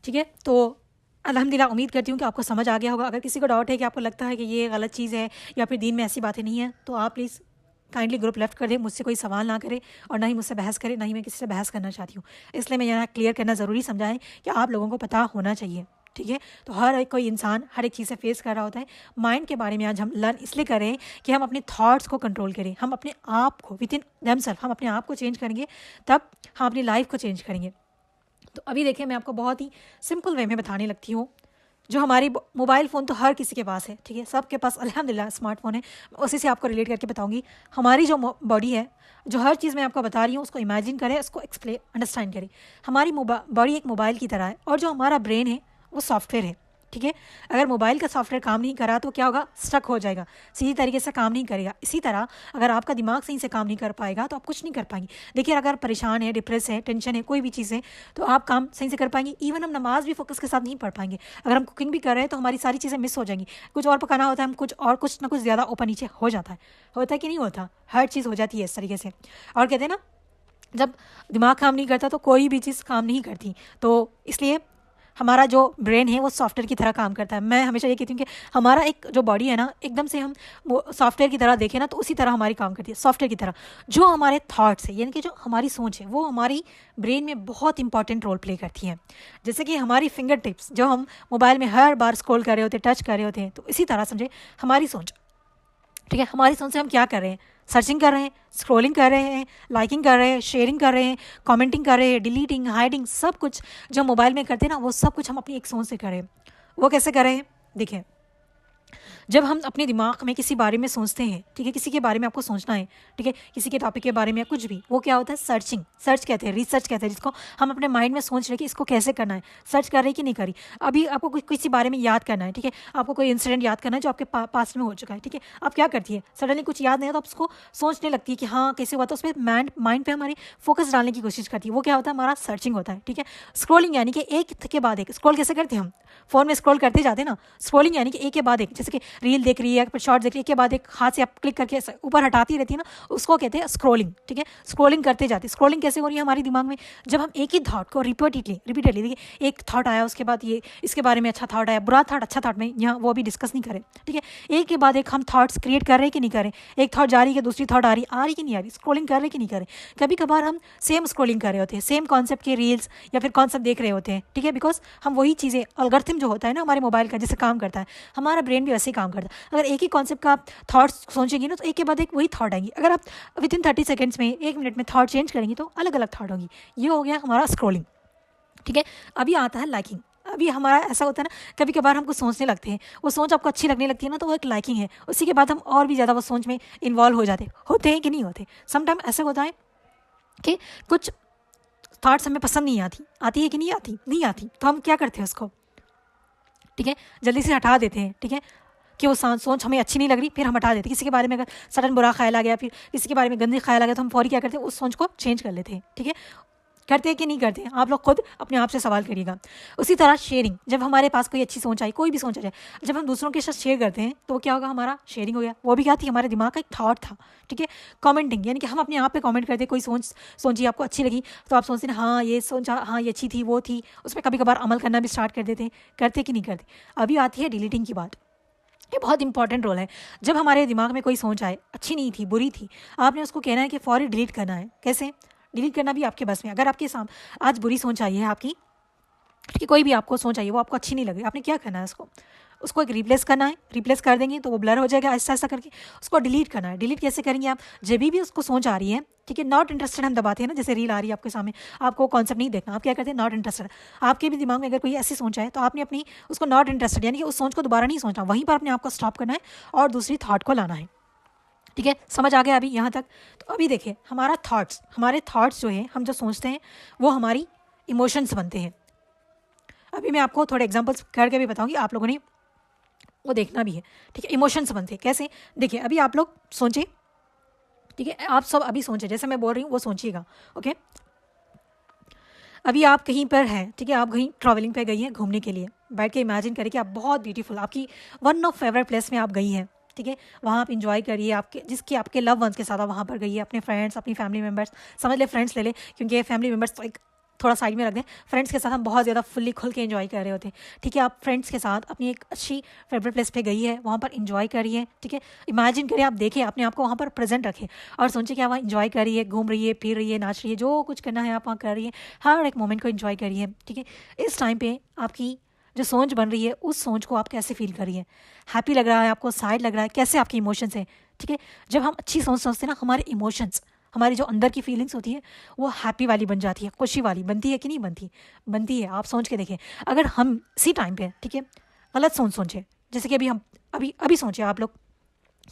ठीक है, तो अल्हम्दुलिल्लाह उम्मीद करती हूँ कि आपको समझ आ गया होगा। अगर किसी को डाउट है कि आपको लगता है कि ये गलत चीज़ है या फिर दीन में ऐसी बातें नहीं है, तो आप प्लीज़ काइंडली ग्रुप लेफ्ट कर दें, मुझसे कोई सवाल ना करे और ना ही मुझसे बहस करे, ना ही मैं किसी से बहस करना चाहती हूँ। इसलिए मैं यहाँ क्लियर करना ज़रूरी समझा है कि आप लोगों को पता होना चाहिए। ठीक है, तो हर एक कोई इंसान हर एक चीज़ से फेस कर रहा होता है। माइंड के बारे में आज हम लर्न इसलिए करें कि हम अपने थॉट्स को कंट्रोल करें, हम अपने आप को विद इन देमसेल्फ हम अपने आप को चेंज करेंगे, तब हम अपनी लाइफ को चेंज करेंगे। तो अभी देखिए मैं आपको बहुत ही सिंपल वे में बताने लगती हूँ। जो हमारी मोबाइल फ़ोन तो हर किसी के पास है, ठीक है, सबके पास अल्हम्दुलिल्लाह स्मार्टफोन है। उसी से आपको रिलेट करके बताऊंगी। हमारी जो बॉडी है, जो हर चीज़ मैं आपको बता रही हूँ, उसको इमेजिन करें, उसको एक्सप्लेन अंडरस्टैंड करें। हमारी बॉडी एक मोबाइल की तरह है और जो हमारा ब्रेन है वो सॉफ्टवेयर है। ठीक है, अगर मोबाइल का सॉफ्टवेयर काम नहीं करा तो क्या होगा? स्टक हो जाएगा, सीधी तरीके से काम नहीं करेगा। इसी तरह अगर आपका दिमाग सही से काम नहीं कर पाएगा तो आप कुछ नहीं कर पाएंगे। देखिए अगर परेशान है, डिप्रेस है, टेंशन है, कोई भी चीज़ है, तो आप काम सही से कर पाएंगे। इवन हम नमाज भी फोकस के साथ नहीं पढ़ पाएंगे। अगर हम कुकिंग भी कर रहे हैं तो हमारी सारी चीज़ें मिस हो जाएंगी। कुछ और पकाना होता है, हम कुछ ना कुछ ज़्यादा ऊपर नीचे हो जाता है कि नहीं होता? हर चीज़ हो जाती है इस तरीके से। और कहते हैं ना, जब दिमाग काम नहीं करता तो कोई भी चीज़ काम नहीं करती। तो इसलिए हमारा जो ब्रेन है वो सॉफ्टवेयर की तरह काम करता है। मैं हमेशा ये कहती हूँ कि हमारा एक जो बॉडी है ना, एकदम से हम वो सॉफ्टवेयर की तरह देखें ना, तो उसी तरह हमारी काम करती है, सॉफ्टवेयर की तरह। जो हमारे थॉट्स है, यानी कि जो हमारी सोच है, वो हमारी ब्रेन में बहुत इंपॉर्टेंट रोल प्ले करती है। जैसे कि हमारी फिंगर टिप्स जो हम मोबाइल में हर बार स्क्रॉल कर रहे होते हैं, टच कर रहे होते हैं, तो इसी तरह समझे हमारी सोच। ठीक है, हमारी सोच से हम क्या कर रहे हैं, सर्चिंग कर रहे हैं, स्क्रॉलिंग कर रहे हैं, लाइकिंग कर रहे हैं, शेयरिंग कर रहे हैं, कमेंटिंग कर रहे हैं, डिलीटिंग, हाइडिंग, सब कुछ जो मोबाइल में करते हैं ना, वो सब कुछ हम अपनी एक सोच से कर रहे हैं। वो कैसे कर रहे हैं? देखिए, जब हम अपने दिमाग में किसी बारे में सोचते हैं, ठीक है, किसी के बारे में आपको सोचना है, ठीक है, किसी के टॉपिक के बारे में या कुछ भी, वो क्या होता है? सर्चिंग, सर्च कहते हैं, रिसर्च कहते हैं, जिसको हम अपने माइंड में सोच रहे हैं कि इसको कैसे करना है, सर्च कर रहे हैं कि नहीं करी। अभी आपको किसी बारे में याद करना है, ठीक है, आपको कोई इंसिडेंट याद करना है जो आपके पास्ट में हो चुका है, ठीक है, आप क्या करती है? सडनली कुछ याद नहीं है तो आप उसको सोचने लगती है कि हाँ कैसे हुआ, तो उस पर माइंड पे हमारी फोकस डालने की कोशिश करती है। वो क्या होता है? हमारा सर्चिंग होता है, ठीक है। स्क्रॉलिंग यानी कि एक के बाद एक स्क्रॉल कैसे करते हैं हम? फोन में स्क्रॉल करते जाते हैं ना। स्क्रॉलिंग यानी कि एक के बाद एक, जैसे कि रील देख रही है, फिर शॉर्ट देख रही है, एक के बाद एक हाथ से आप क्लिक करके ऊपर हटाती रहती है ना, उसको कहते हैं स्क्रॉलिंग, ठीक है। स्क्रॉलिंग करते जाते, स्क्रॉलिंग कैसे हो रही है हमारे दिमाग में? जब हम एक ही थॉट को रिपीटेडली देखिए, एक थॉट आया, उसके बाद ये इसके बारे में अच्छा थॉट आया, बुरा थॉट, अच्छा थॉट में यहाँ वो भी डिस्कस नहीं करें, ठीक है। एक के बाद एक हम थॉट्स क्रिएट कर रहे हैं कि नहीं करें? एक थॉट जा रही है, दूसरी थॉट आ रही कि नहीं आ रही? स्क्रॉलिंग कर रहे कि नहीं करें? कभी कभार हम सेम स्क्रॉलिंग कर रहे होते हैं, सेम कॉन्सेप्ट के रील्स या फिर कॉन्सेप्ट देख रहे होते हैं, ठीक है, बिकॉज हम वही चीज़ें, एल्गोरिथम जो होता है ना हमारे मोबाइल का, जैसे काम करता है, हमारा ब्रेन भी वैसे ही काम करता है। अगर एक ही कॉन्सेप्ट का आप थॉट्स सोचेंगे ना, तो एक के बाद एक वही थॉट आएंगी। अगर आप विद इन 30 सेकेंड्स में, 1 मिनट में थॉट चेंज करेंगी तो अलग अलग थॉट होगी। ये हो गया हमारा स्क्रॉलिंग, ठीक है। अभी आता है लाइकिंग। अभी हमारा ऐसा होता है ना, कभी कभार हम कुछ सोचने लगते हैं, वो सोच आपको अच्छी लगने लगती है ना, तो वो एक लाइकिंग है। उसी के बाद हम और भी ज़्यादा वो सोच में इन्वॉल्व हो जाते होते हैं कि नहीं होते? समटाइम ऐसा होता है कि कुछ थॉट्स हमें पसंद नहीं आती है कि नहीं आती? नहीं आती, तो हम क्या करते हैं उसको, ठीक है, जल्दी से हटा देते हैं, ठीक है, कि वो सोच हमें अच्छी नहीं लग रही, फिर हम हटा देते हैं। किसी के बारे में अगर सडन बुरा ख्याल आ गया, फिर किसी के बारे में गंदे ख्याल आ गया, तो हम फौरी क्या करते हैं? उस सोच को चेंज कर लेते हैं, ठीक है। करते हैं कि नहीं करते हैं? आप लोग खुद अपने आप से सवाल करिएगा। उसी तरह शेयरिंग, जब हमारे पास कोई अच्छी सोच आई, कोई भी सोच आ जाए, जब हम दूसरों के साथ शेयर करते हैं तो वो क्या होगा? हमारा शेयरिंग हो गया। वो भी क्या थी? हमारे दिमाग का एक थॉट था, ठीक है। कमेंटिंग यानी कि हम अपने आप पे कमेंट करते हैं, कोई सोची आपको अच्छी लगी तो आप सोचते हैं हाँ ये सोचा, हाँ ये अच्छी थी, वो थी, उस पर कभी कभार अमल करना भी स्टार्ट कर देते हैं। करते कि नहीं करते? अभी आती है डिलीटिंग की बात। ये बहुत इंपॉर्टेंट रोल है। जब हमारे दिमाग में कोई सोच आए, अच्छी नहीं थी, बुरी थी, आपने उसको कहना है कि फौरी डिलीट करना है। कैसे डिलीट करना भी आपके बस में। अगर आपके सामने आज बुरी सोच आई है आपकी, कि कोई भी आपको सोच आई है, वो आपको अच्छी नहीं लग रही, आपने क्या करना है? उसको एक रिप्लेस करना है। रिप्लेस कर देंगे तो वो ब्लर हो जाएगा, ऐसा ऐसा करके उसको डिलीट करना है। डिलीट कैसे करेंगे आप? जब भी उसको सोच आ रही है, ठीक है, नॉट इंटरेस्टेड हम दबाते हैं ना, जैसे रील आ रही है आपके सामने, आपको कॉन्सेप्ट नहीं देखना, आप क्या करते हैं? Not interested. आपके भी दिमाग में अगर कोई ऐसी सोच आए तो आपने अपनी उसको नॉट इंटरेस्टेड यानी कि उस सोच को दोबारा नहीं सोचना, वहीं पर अपने आप को स्टॉप करना है और दूसरी थॉट को लाना है, ठीक है। समझ आ गया अभी यहाँ तक? तो अभी देखिए, हमारे थॉट्स जो है, हम जो सोचते हैं वो हमारी इमोशंस बनते हैं। अभी मैं आपको थोड़े एग्जांपल्स करके भी बताऊंगी, आप लोगों ने वो देखना भी है, ठीक है। इमोशंस बनते हैं कैसे? देखिए, अभी आप लोग सोचें, ठीक है, आप सब अभी सोचें, जैसे मैं बोल रही हूँ वो सोचिएगा, ओके। अभी आप कहीं पर हैं, ठीक है, आप कहीं ट्रैवलिंग पे गई हैं घूमने के लिए, बैठ के इमेजिन करिए कि आप बहुत ब्यूटीफुल, आपकी वन ऑफ फेवरेट प्लेस में आप गई हैं, ठीक है। वहाँ आप इंजॉय करिए, आपके लव वंस के साथ आप वहाँ पर गई है, अपने फ्रेंड्स, अपनी फैमिली मेम्बर्स, समझ ले फ्रेंड्स ले ले, क्योंकि फैमिली मेम्बर्स तो एक थोड़ा साइड में रख दें। फ्रेंड्स के साथ हम बहुत ज़्यादा फुल्ली खुल के एंजॉय कर रहे होते हैं, ठीक है। आप फ्रेंड्स के साथ अपनी एक अच्छी फेवरेट प्लेस पे गई है, वहाँ पर एंजॉय करिए, ठीक है। इमेजिन करिए, आप देखिए, अपने आप को वहाँ पर प्रेजेंट रखें और सोचिए कि आप वहाँ एंजॉय करिए, घूम रही है, फिर रही है, नाच रही है, जो कुछ करना है आप वहाँ कर रही है, हर एक मोमेंट को एंजॉय करिए, ठीक है। इस टाइम पे आपकी जो सोच बन रही है, उस सोच को आप कैसे फील करिए? हैप्पी लग रहा है आपको, सैड लग रहा है, कैसे आपके इमोशंस हैं, ठीक है। जब हम अच्छी सोच सोचते हैं ना, हमारे इमोशंस, हमारी जो अंदर की फीलिंग्स होती है वो हैप्पी वाली बन जाती है, खुशी वाली बनती है कि नहीं बनती? बनती है। आप सोच के देखें, अगर हम इसी टाइम पे, ठीक है, गलत सोचें, जैसे कि अभी सोचिए आप लोग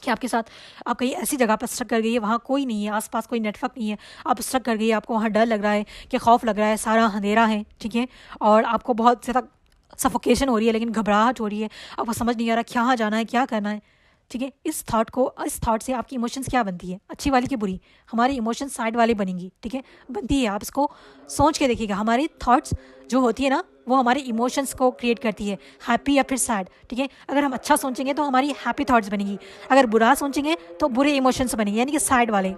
कि आपके साथ आप कहीं ऐसी जगह पर स्ट्रक कर गई है, वहाँ कोई नहीं है, आसपास कोई नेटवर्क नहीं है, आप स्ट्रक कर गई है, आपको वहाँ डर लग रहा है, कि खौफ लग रहा है, सारा अंधेरा है, ठीक है, और आपको बहुत ज़्यादा सफोकेशन हो रही है, लेकिन घबराहट हो रही है, आपको समझ नहीं आ रहा कहाँ जाना है, क्या करना है, ठीक है। इस थॉट से आपकी इमोशंस क्या बनती है, अच्छी वाली की बुरी? हमारी इमोशंस साइड वाली बनेंगी, ठीक है, बनती है। आप इसको सोच के देखिएगा, हमारी थॉट्स जो होती है ना, वो हमारे इमोशंस को क्रिएट करती है, हैप्पी या फिर सैड, ठीक है। अगर हम अच्छा सोचेंगे तो हमारी हैप्पी थॉट्स बनेंगी, अगर बुरा सोचेंगे तो बुरे इमोशंस बनेंगे, यानी कि सैड वाले।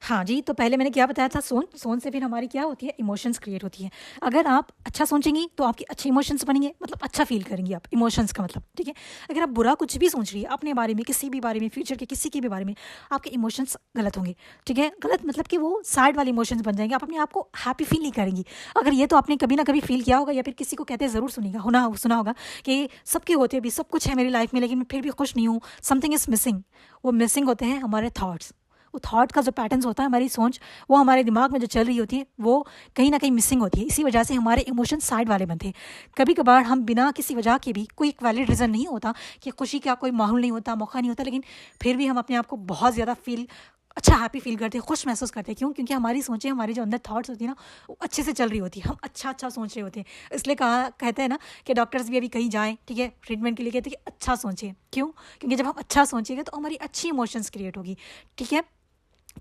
हाँ जी, तो पहले मैंने क्या बताया था, सोच, सोच से फिर हमारी क्या होती है, इमोशंस क्रिएट होती है। अगर आप अच्छा सोचेंगी तो आपके अच्छे इमोशंस बनेंगे, मतलब अच्छा फ़ील करेंगी आप, इमोशंस का मतलब, ठीक है। अगर आप बुरा कुछ भी सोच रही है अपने बारे में, किसी भी बारे में, फ्यूचर के किसी के भी बारे में, आपके इमोशंस गलत होंगे, ठीक है। गलत मतलब कि वो सैड वाले इमोशंस बन जाएँगे, आप अपने आप को हैप्पी फ़ील नहीं करेंगी। अगर ये तो आपने कभी ना कभी फ़ील किया होगा या फिर किसी को कहते ज़रूर सुनेगा होना सुना होगा कि सबके होते भी, सब कुछ है मेरी लाइफ़ में लेकिन मैं फिर भी खुश नहीं हूँ, समथिंग इज़ मिसिंग। वो मिसिंग होते हैं हमारे थॉट्स। वो थॉट का जो पैटर्न्स होता है, हमारी सोच, वो हमारे दिमाग में जो चल रही होती है, वो कहीं ना कहीं मिसिंग होती है। इसी वजह से हमारे इमोशन साइड वाले बनते हैं। कभी कभार हम बिना किसी वजह के भी, कोई एक वैलिड रीज़न नहीं होता कि खुशी का कोई माहौल नहीं होता, मौका नहीं होता, लेकिन फिर भी हम अपने आप को बहुत ज़्यादा फील अच्छा हैप्पी फील करते हैं, खुश महसूस करते हैं। क्यों? क्योंकि हमारी सोचें, हमारी जो अंदर थॉट्स होती है ना, वो अच्छे से चल रही होती है, हम अच्छा अच्छा सोच रहे होते हैं। इसलिए कहा कहते हैं ना कि डॉक्टर्स भी अभी कहीं जाएँ, ठीक है, ट्रीटमेंट के लिए कहते हैं कि अच्छा सोचें। क्यों? क्योंकि जब हम अच्छा सोचेंगे तो हमारी अच्छी इमोशंस क्रिएट होगी, ठीक है।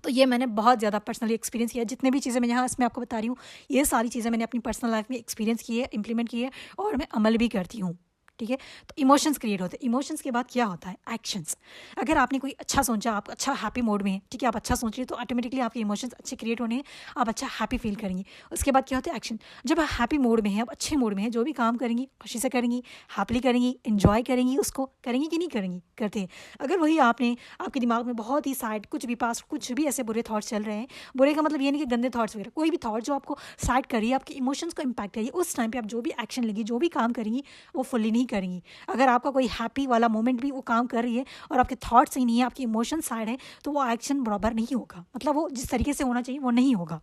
तो ये मैंने बहुत ज़्यादा पर्सनली एक्सपीरियंस किया है। जितने भी चीज़ें मैं यहाँ इसमें आपको बता रही हूँ, ये सारी चीज़ें मैंने अपनी पर्सनल लाइफ में एक्सपीरियंस की है, इम्प्लीमेंट की है, और मैं अमल भी करती हूँ, ठीक है। तो इमोशंस क्रिएट होते हैं। इमोशंस के बाद क्या होता है? एक्शंस। अगर आपने कोई अच्छा सोचा, आप अच्छा हैप्पी मोड में हैं, ठीक है, आप अच्छा सोच रहे हैं, तो ऑटोमेटिकली आपके इमोशंस अच्छे क्रिएट होने हैं, आप अच्छा हैप्पी फील करेंगी। उसके बाद क्या होता है? एक्शन। जब आप हैप्पी मोड में हैं, आप अच्छे मोड में हैं, जो भी काम करेंगी खुशी से करेंगी, हैप्पीली करेंगी, इंजॉय करेंगी, उसको करेंगी कि नहीं करेंगी? करते हैं। अगर वही आपने, आपके दिमाग में बहुत ही सैड कुछ भी, पास्ट कुछ भी ऐसे बुरे थॉट्स चल रहे हैं, बुरे का मतलब ये नहीं कि गंदे थॉट्स वगैरह, कोई भी थॉट जो आपको सैड कर रही है, आपके इमोशंस को इम्पैक्ट करिए, उस टाइम पे आप जो भी एक्शन लेंगी, जो भी काम करेंगी, वो फुल्ली नहीं करेंगी। अगर आपका कोई हैप्पी वाला मोमेंट भी वो काम कर रही है और आपके थॉट्स सही नहीं है, आपके इमोशन सैड है, तो वो एक्शन बराबर नहीं होगा, मतलब वो जिस तरीके से होना चाहिए वो नहीं होगा,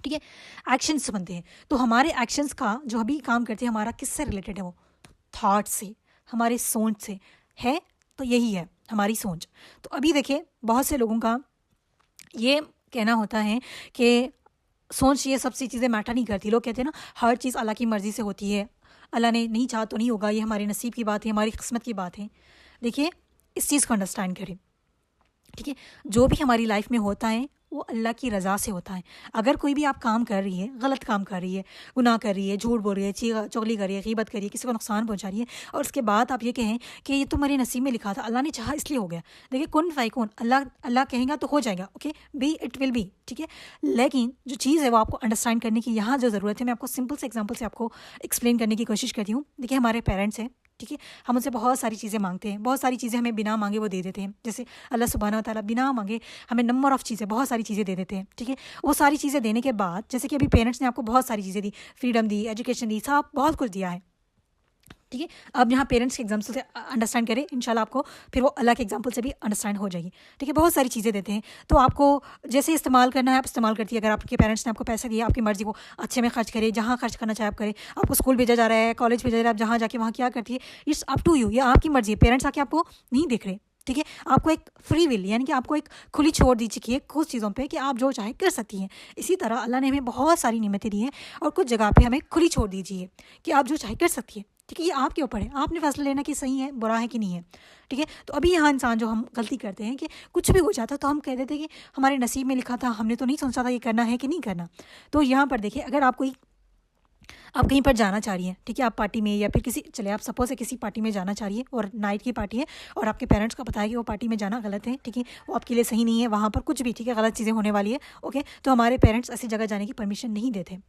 ठीक है। एक्शंस बनते हैं, तो हमारे एक्शंस का जो अभी काम करते हैं, हमारा किससे रिलेटेड है? वो थॉट से, हमारे सोच से है। तो यही है हमारी सोच। तो अभी देखिए, बहुत से लोगों का ये कहना होता है कि सोच, ये सब सी चीज़ें मैटर नहीं करती। लोग कहते हैं ना, हर चीज़ अल्लाह की मर्ज़ी से होती है, अल्लाह ने नहीं चाहा तो नहीं होगा, ये हमारे नसीब की बात है, हमारी किस्मत की बात है। देखिए, इस चीज़ को अंडरस्टैंड करें, ठीक है। जो भी हमारी लाइफ में होता है वो अल्लाह की रज़ा से होता है। अगर कोई भी आप काम कर रही है, गलत काम कर रही है, गुनाह कर रही है, झूठ बोल रही है, चुगली कर रही है, गीबत कर रही है, किसी को नुकसान पहुंचा रही है, और उसके बाद आप ये कहें कि ये तो मेरे नसीब में लिखा था, अल्लाह ने चाहा इसलिए हो गया। देखिए, कुन फ़यकुन, अल्लाह अल्लाह कहेगा तो हो जाएगा, okay, B it will be, ठीक है। लेकिन जो चीज़ है वो आपको अंडरस्टैंड करने की यहाँ जो ज़रूरत है, मैं आपको सिंपल से एग्जाम्पल से आपको एक्सप्लेन करने की कोशिश करती हूँ। देखिए, हमारे पेरेंट्स हैं, ठीक है, हम उनसे बहुत सारी चीज़ें मांगते हैं, बहुत सारी चीज़ें हमें बिना मांगे वो दे देते हैं। जैसे अल्लाह सुब्हानहू व तआला बिना मांगे हमें नंबर ऑफ़ चीज़ें, बहुत सारी चीज़ें दे देते हैं, ठीक है। वो सारी चीज़ें देने के बाद, जैसे कि अभी पेरेंट्स ने आपको बहुत सारी चीज़ें दी, फ्रीडम दी, एजुकेशन दी, सब बहुत कुछ दिया है, ठीक है। अब यहाँ पेरेंट्स के एग्जाम्पल से अंडरस्टैंड करें, इंशाल्लाह आपको फिर वो अल्लाह के एग्जाम्पल से भी अंडरस्टैंड हो जाएगी, ठीक है। बहुत सारी चीज़ें देते हैं, तो आपको जैसे इस्तेमाल करना है आप इस्तेमाल करती है। अगर आपके पेरेंट्स ने आपको पैसा दिया, आपकी मर्जी, वो अच्छे में खर्च करे, जहाँ खर्च करना चाहे आप करें। आपको स्कूल भेजा जा रहा है, कॉलेज भेजा जा रहा है, आप जहाँ जाके वहाँ क्या करती है, इट्स अप टू यू, ये आपकी मर्जी है। पेरेंट्स आके आपको नहीं देख रहे, ठीक है। आपको एक फ्री विल, यानी कि आपको एक खुली छोड़ दी चुकी है कुछ चीज़ों पे कि आप जो चाहे कर सकती हैं। इसी तरह अल्लाह ने हमें बहुत सारी नेमतें दी हैं, और कुछ जगह पे हमें खुली छोड़ दीजिए कि आप जो चाहे कर सकती है, ठीक है। ये आपके ऊपर है, आपने फैसला लेना कि सही है, बुरा है कि नहीं है, ठीक है। तो अभी यहाँ इंसान जो हम गलती करते हैं कि कुछ भी हो जाता तो हम कह देते कि हमारे नसीब में लिखा था, हमने तो नहीं सोचा था ये करना है कि नहीं करना। तो यहाँ पर देखिए, अगर आप कहीं पर जाना चाह रही हैं, ठीक है, आप पार्टी में या फिर किसी, चले आप सपोज है किसी पार्टी में जाना चाह रही है और नाइट की पार्टी है, और आपके पेरेंट्स को पता है कि वो पार्टी में जाना गलत है, ठीक है, वो आपके लिए सही नहीं है, वहाँ पर कुछ भी, ठीक है, गलत चीज़ें होने वाली है, ओके। तो हमारे पेरेंट्स ऐसी जगह जाने की परमिशन नहीं देते,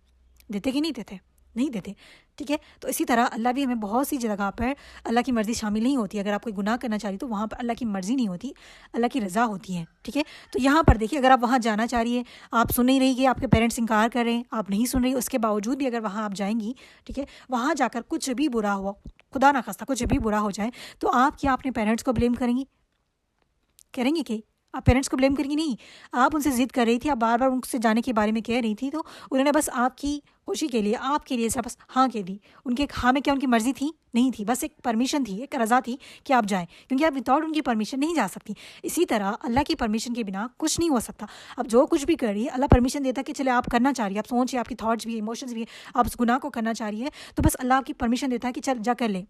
देते कि नहीं देते? नहीं देते, ठीक है। तो इसी तरह अल्लाह भी हमें बहुत सी जगह पर, अल्लाह की मर्ज़ी शामिल नहीं होती। अगर आप कोई गुनाह करना चाह रही तो वहाँ पर अल्लाह की मर्ज़ी नहीं होती, अल्लाह की रज़ा होती है, ठीक है। तो यहाँ पर देखिए, अगर आप वहाँ जाना चाह रही है, आप सुन नहीं रही कि आपके पेरेंट्स इनकार कर रहे हैं, आप नहीं सुन रही, उसके बावजूद भी अगर वहाँ आप जाएंगी, ठीक है, वहाँ जाकर कुछ भी बुरा हुआ, खुदा ना खास्ता कुछ भी बुरा हो जाए, तो आप क्या अपने पेरेंट्स को ब्लेम करेंगी? करेंगे कि आप पेरेंट्स को ब्लेम करेंगी? नहीं। आप उनसे ज़िद कर रही थी, आप बार बार उनसे जाने के बारे में कह रही थी, तो उन्होंने बस आपकी खुशी के लिए, आपके लिए सिर्फ बस हाँ कह दी। उनके हाँ में क्या उनकी मर्ज़ी थी? नहीं थी, बस एक परमिशन थी, एक रज़ा थी कि आप जाएँ, क्योंकि आप विदाउट उनकी परमिशन नहीं जा सकती। इसी तरह अल्लाह की परमिशन के बिना कुछ नहीं हो सकता। अब जो कुछ भी कर रही है, अल्लाह परमिशन देता है कि चले आप करना चाह रही है, आप सोच, आपकी थॉट्स भी है, इमोशंस भी है, आप उस गुनाह को करना चाह रही है, तो बस अल्लाह की परमिशन देता है कि चल जा कर ले।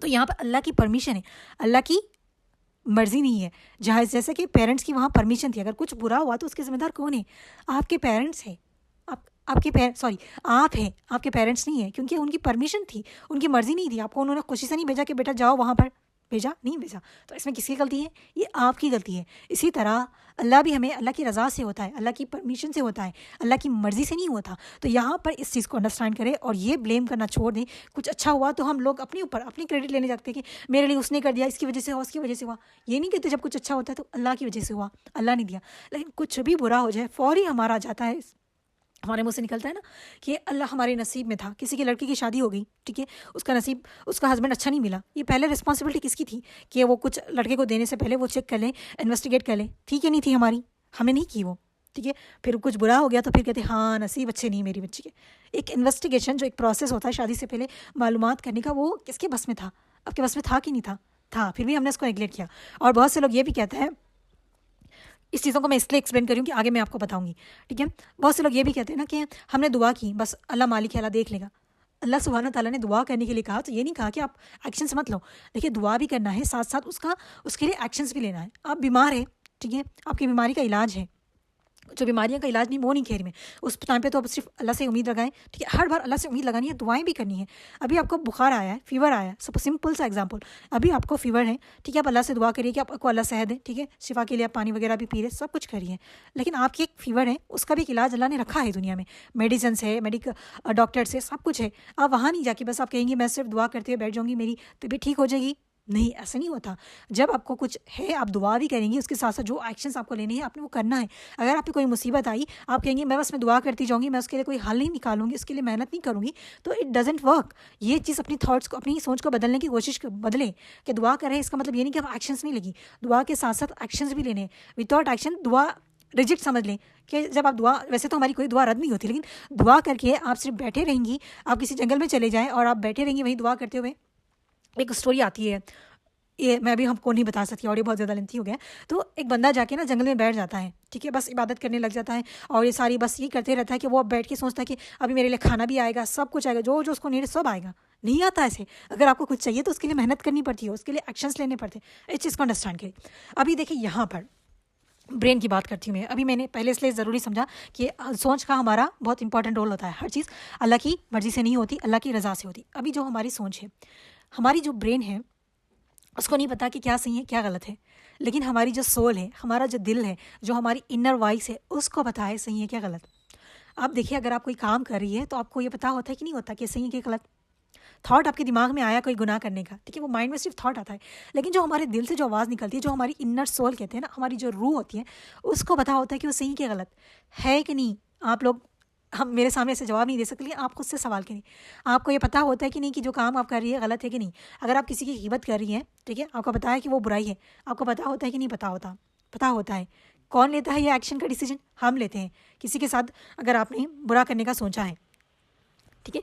तो यहाँ पर अल्लाह की परमिशन है, अल्लाह की मर्ज़ी नहीं है। जहाँ जैसे कि पेरेंट्स की वहाँ परमिशन थी, अगर कुछ बुरा हुआ तो उसके ज़िम्मेदार कौन है? आपके पेरेंट्स हैं। आप हैं, आपके पेरेंट्स नहीं हैं, क्योंकि उनकी परमिशन थी, उनकी मर्ज़ी नहीं थी। आपको उन्होंने खुशी से नहीं भेजा कि बेटा जाओ वहाँ पर, भेजा नहीं भेजा, तो इसमें किसकी गलती है? ये आपकी गलती है। इसी तरह अल्लाह भी हमें अल्लाह की रज़ा से होता है, अल्लाह की परमिशन से होता है, अल्लाह की मर्ज़ी से नहीं होता। तो यहाँ पर इस चीज़ को अंडरस्टैंड करें और ये ब्लेम करना छोड़ दें। कुछ अच्छा हुआ तो हम लोग अपने ऊपर अपनी क्रेडिट लेने जाते हैं कि मेरे लिए उसने कर दिया, इसकी वजह से हुआ, उसकी वजह से हुआ। ये नहीं कहते जब कुछ अच्छा होता है तो अल्लाह की वजह से हुआ, अल्लाह ने दिया। लेकिन कुछ भी बुरा हो जाए फ़ौरी हमारा आ जाता है, हमारे मुँह से निकलता है ना कि अल्लाह हमारे नसीब में था। किसी की लड़की की शादी हो गई, ठीक है, उसका नसीब, उसका हस्बैंड अच्छा नहीं मिला। ये पहले रिस्पॉन्सिबिलिटी किसकी थी कि वो कुछ लड़के को देने से पहले वो चेक कर लें, इन्वेस्टिगेट कर लें, ठीक है, नहीं थी हमारी, हमने नहीं की वो, ठीक है। फिर कुछ बुरा हो गया तो फिर कहते हाँ नसीब अच्छे नहीं मेरी बच्ची के। एक इन्वेस्टिगेशन जो एक प्रोसेस होता है शादी से पहले मालूमात करने का, वो किसके बस में था? आपके बस में था कि नहीं था? था, फिर भी हमने उसको नेगलेक्ट किया। और बहुत से लोग ये भी कहते हैं, इस चीज़ों को मैं इसलिए एक्सप्लेन करूँ कि आगे मैं आपको बताऊँगी, ठीक है। बहुत से लोग ये भी कहते हैं ना कि हमने दुआ की, बस अल्लाह मालिक है, अल्लाह देख लेगा। अल्लाह सुब्हाना ताला ने दुआ करने के लिए कहा, तो ये नहीं कहा कि आप एक्शंस मत लो। देखिए दुआ भी करना है, साथ साथ उसके लिए एक्शंस भी लेना है। आप बीमार हैं, ठीक है, आपकी बीमारी का इलाज है, जो बीमारियों का इलाज नहीं वो नहीं कह रही मैं, उस टाइम पे तो आप सिर्फ अल्लाह से उम्मीद लगाएं, ठीक है। हर बार अल्लाह से उम्मीद लगानी है, दुआएं भी करनी है। अभी आपको बुखार आया है, फीवर आया है, सब सिंपल सा एग्जांपल, अभी आपको फीवर है, ठीक है, आप अल्लाह से दुआ करिए कि आपको अल्लाह सेहत दे, ठीक है, शिफा के लिए आप पानी वगैरह भी पी रहे, सब कुछ करिए। लेकिन आपकी एक फीवर है, उसका भी एक इलाज अल्लाह ने रखा है दुनिया में, मेडिसिन है, डॉक्टर्स है, सब कुछ है। आप वहाँ नहीं जाके बस आप कहेंगे मैं सिर्फ दुआ करते हुए बैठ जाऊँगी, मेरी तबीयत ठीक हो जाएगी। नहीं, ऐसा नहीं होता। जब आपको कुछ है आप दुआ भी करेंगे, उसके साथ साथ जो एक्शंस आपको लेने हैं आपने वो करना है। अगर आप पे कोई मुसीबत आई, आप कहेंगे मैं बस मैं दुआ करती जाऊँगी, मैं उसके लिए कोई हल नहीं निकालूंगी, उसके लिए मेहनत नहीं करूँगी, तो इट डजेंट वर्क। ये चीज़ अपनी थॉट्स को, अपनी सोच को बदलने की कोशिश बदलें कि दुआ करें, इसका मतलब ये नहीं कि आप एक्शंस नहीं लगी, दुआ के साथ साथ एक्शंस भी लेने। विदाउट एक्शन दुआ रिजेक्ट समझ लें कि जब आप दुआ, वैसे तो हमारी कोई दुआ रद्द नहीं होती, लेकिन दुआ करके आप सिर्फ बैठे रहेंगी, आप किसी जंगल में चले जाएँ और आप बैठे रहेंगी वहीं दुआ करते हुए। एक स्टोरी आती है, ये मैं भी हमको नहीं बता सकती और ये बहुत ज़्यादा लेंथी हो गया। तो एक बंदा जाके ना जंगल में बैठ जाता है, ठीक है, बस इबादत करने लग जाता है और ये सारी बस ये करते रहता है कि वो अब बैठ के सोचता है कि अभी मेरे लिए खाना भी आएगा, सब कुछ आएगा, जो जो उसको नीड सब आएगा। नहीं आता ऐसे। अगर आपको कुछ चाहिए तो उसके लिए मेहनत करनी पड़ती है, उसके लिए एक्शंस लेने पड़ते हैं। इस चीज़ को अंडरस्टैंड करिए। अभी देखिए यहाँ पर ब्रेन की बात करती हूँ मैं। अभी मैंने पहले इसलिए ज़रूरी समझा कि सोच का हमारा बहुत इंपॉर्टेंट रोल होता है। हर चीज़ अल्लाह की मर्ज़ी से नहीं होती, अल्लाह की रज़ा से होती। अभी जो हमारी सोच है, हमारी जो ब्रेन है, उसको नहीं पता कि क्या सही है क्या गलत है, लेकिन हमारी जो सोल है, हमारा जो दिल है, जो हमारी इनर वॉइस है, उसको पता है सही है क्या गलत। आप देखिए अगर आप कोई काम कर रही है तो आपको ये पता होता है कि नहीं होता कि सही है क्या गलत। थॉट आपके दिमाग में आया कोई गुनाह करने का, ठीक है, वो माइंड में सिर्फ थॉट आता है, लेकिन जो हमारे दिल से जो आवाज़ निकलती है, जो हमारी इनर सोल कहते हैं ना, हमारी जो रूह होती है, उसको पता होता है कि वो सही क्या गलत है कि नहीं। आप लोग, हम मेरे सामने ऐसे जवाब नहीं दे सकते, लेकिन आप खुद से सवाल करिए। आपको ये पता होता है कि नहीं कि जो काम आप कर रही है गलत है कि नहीं। अगर आप किसी की गिबत कर रही हैं, ठीक है, आपको पता है कि वो बुराई है, आपको पता होता है कि नहीं पता होता? पता होता है। कौन लेता है ये एक्शन का डिसीजन? हम लेते हैं। किसी के साथ अगर आपने बुरा करने का सोचा है, ठीक है,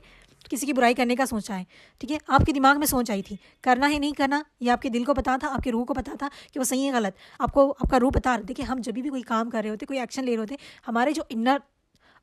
किसी की बुराई करने का सोचा है, ठीक है, आपके दिमाग में सोच आई थी करना है नहीं करना, ये आपके दिल को पता था, आपके रूह को पता था कि वो सही है गलत, आपको आपका रूह पता। देखिए हम जब भी कोई काम कर रहे होते, कोई एक्शन ले रहे होते, हमारे जो इनर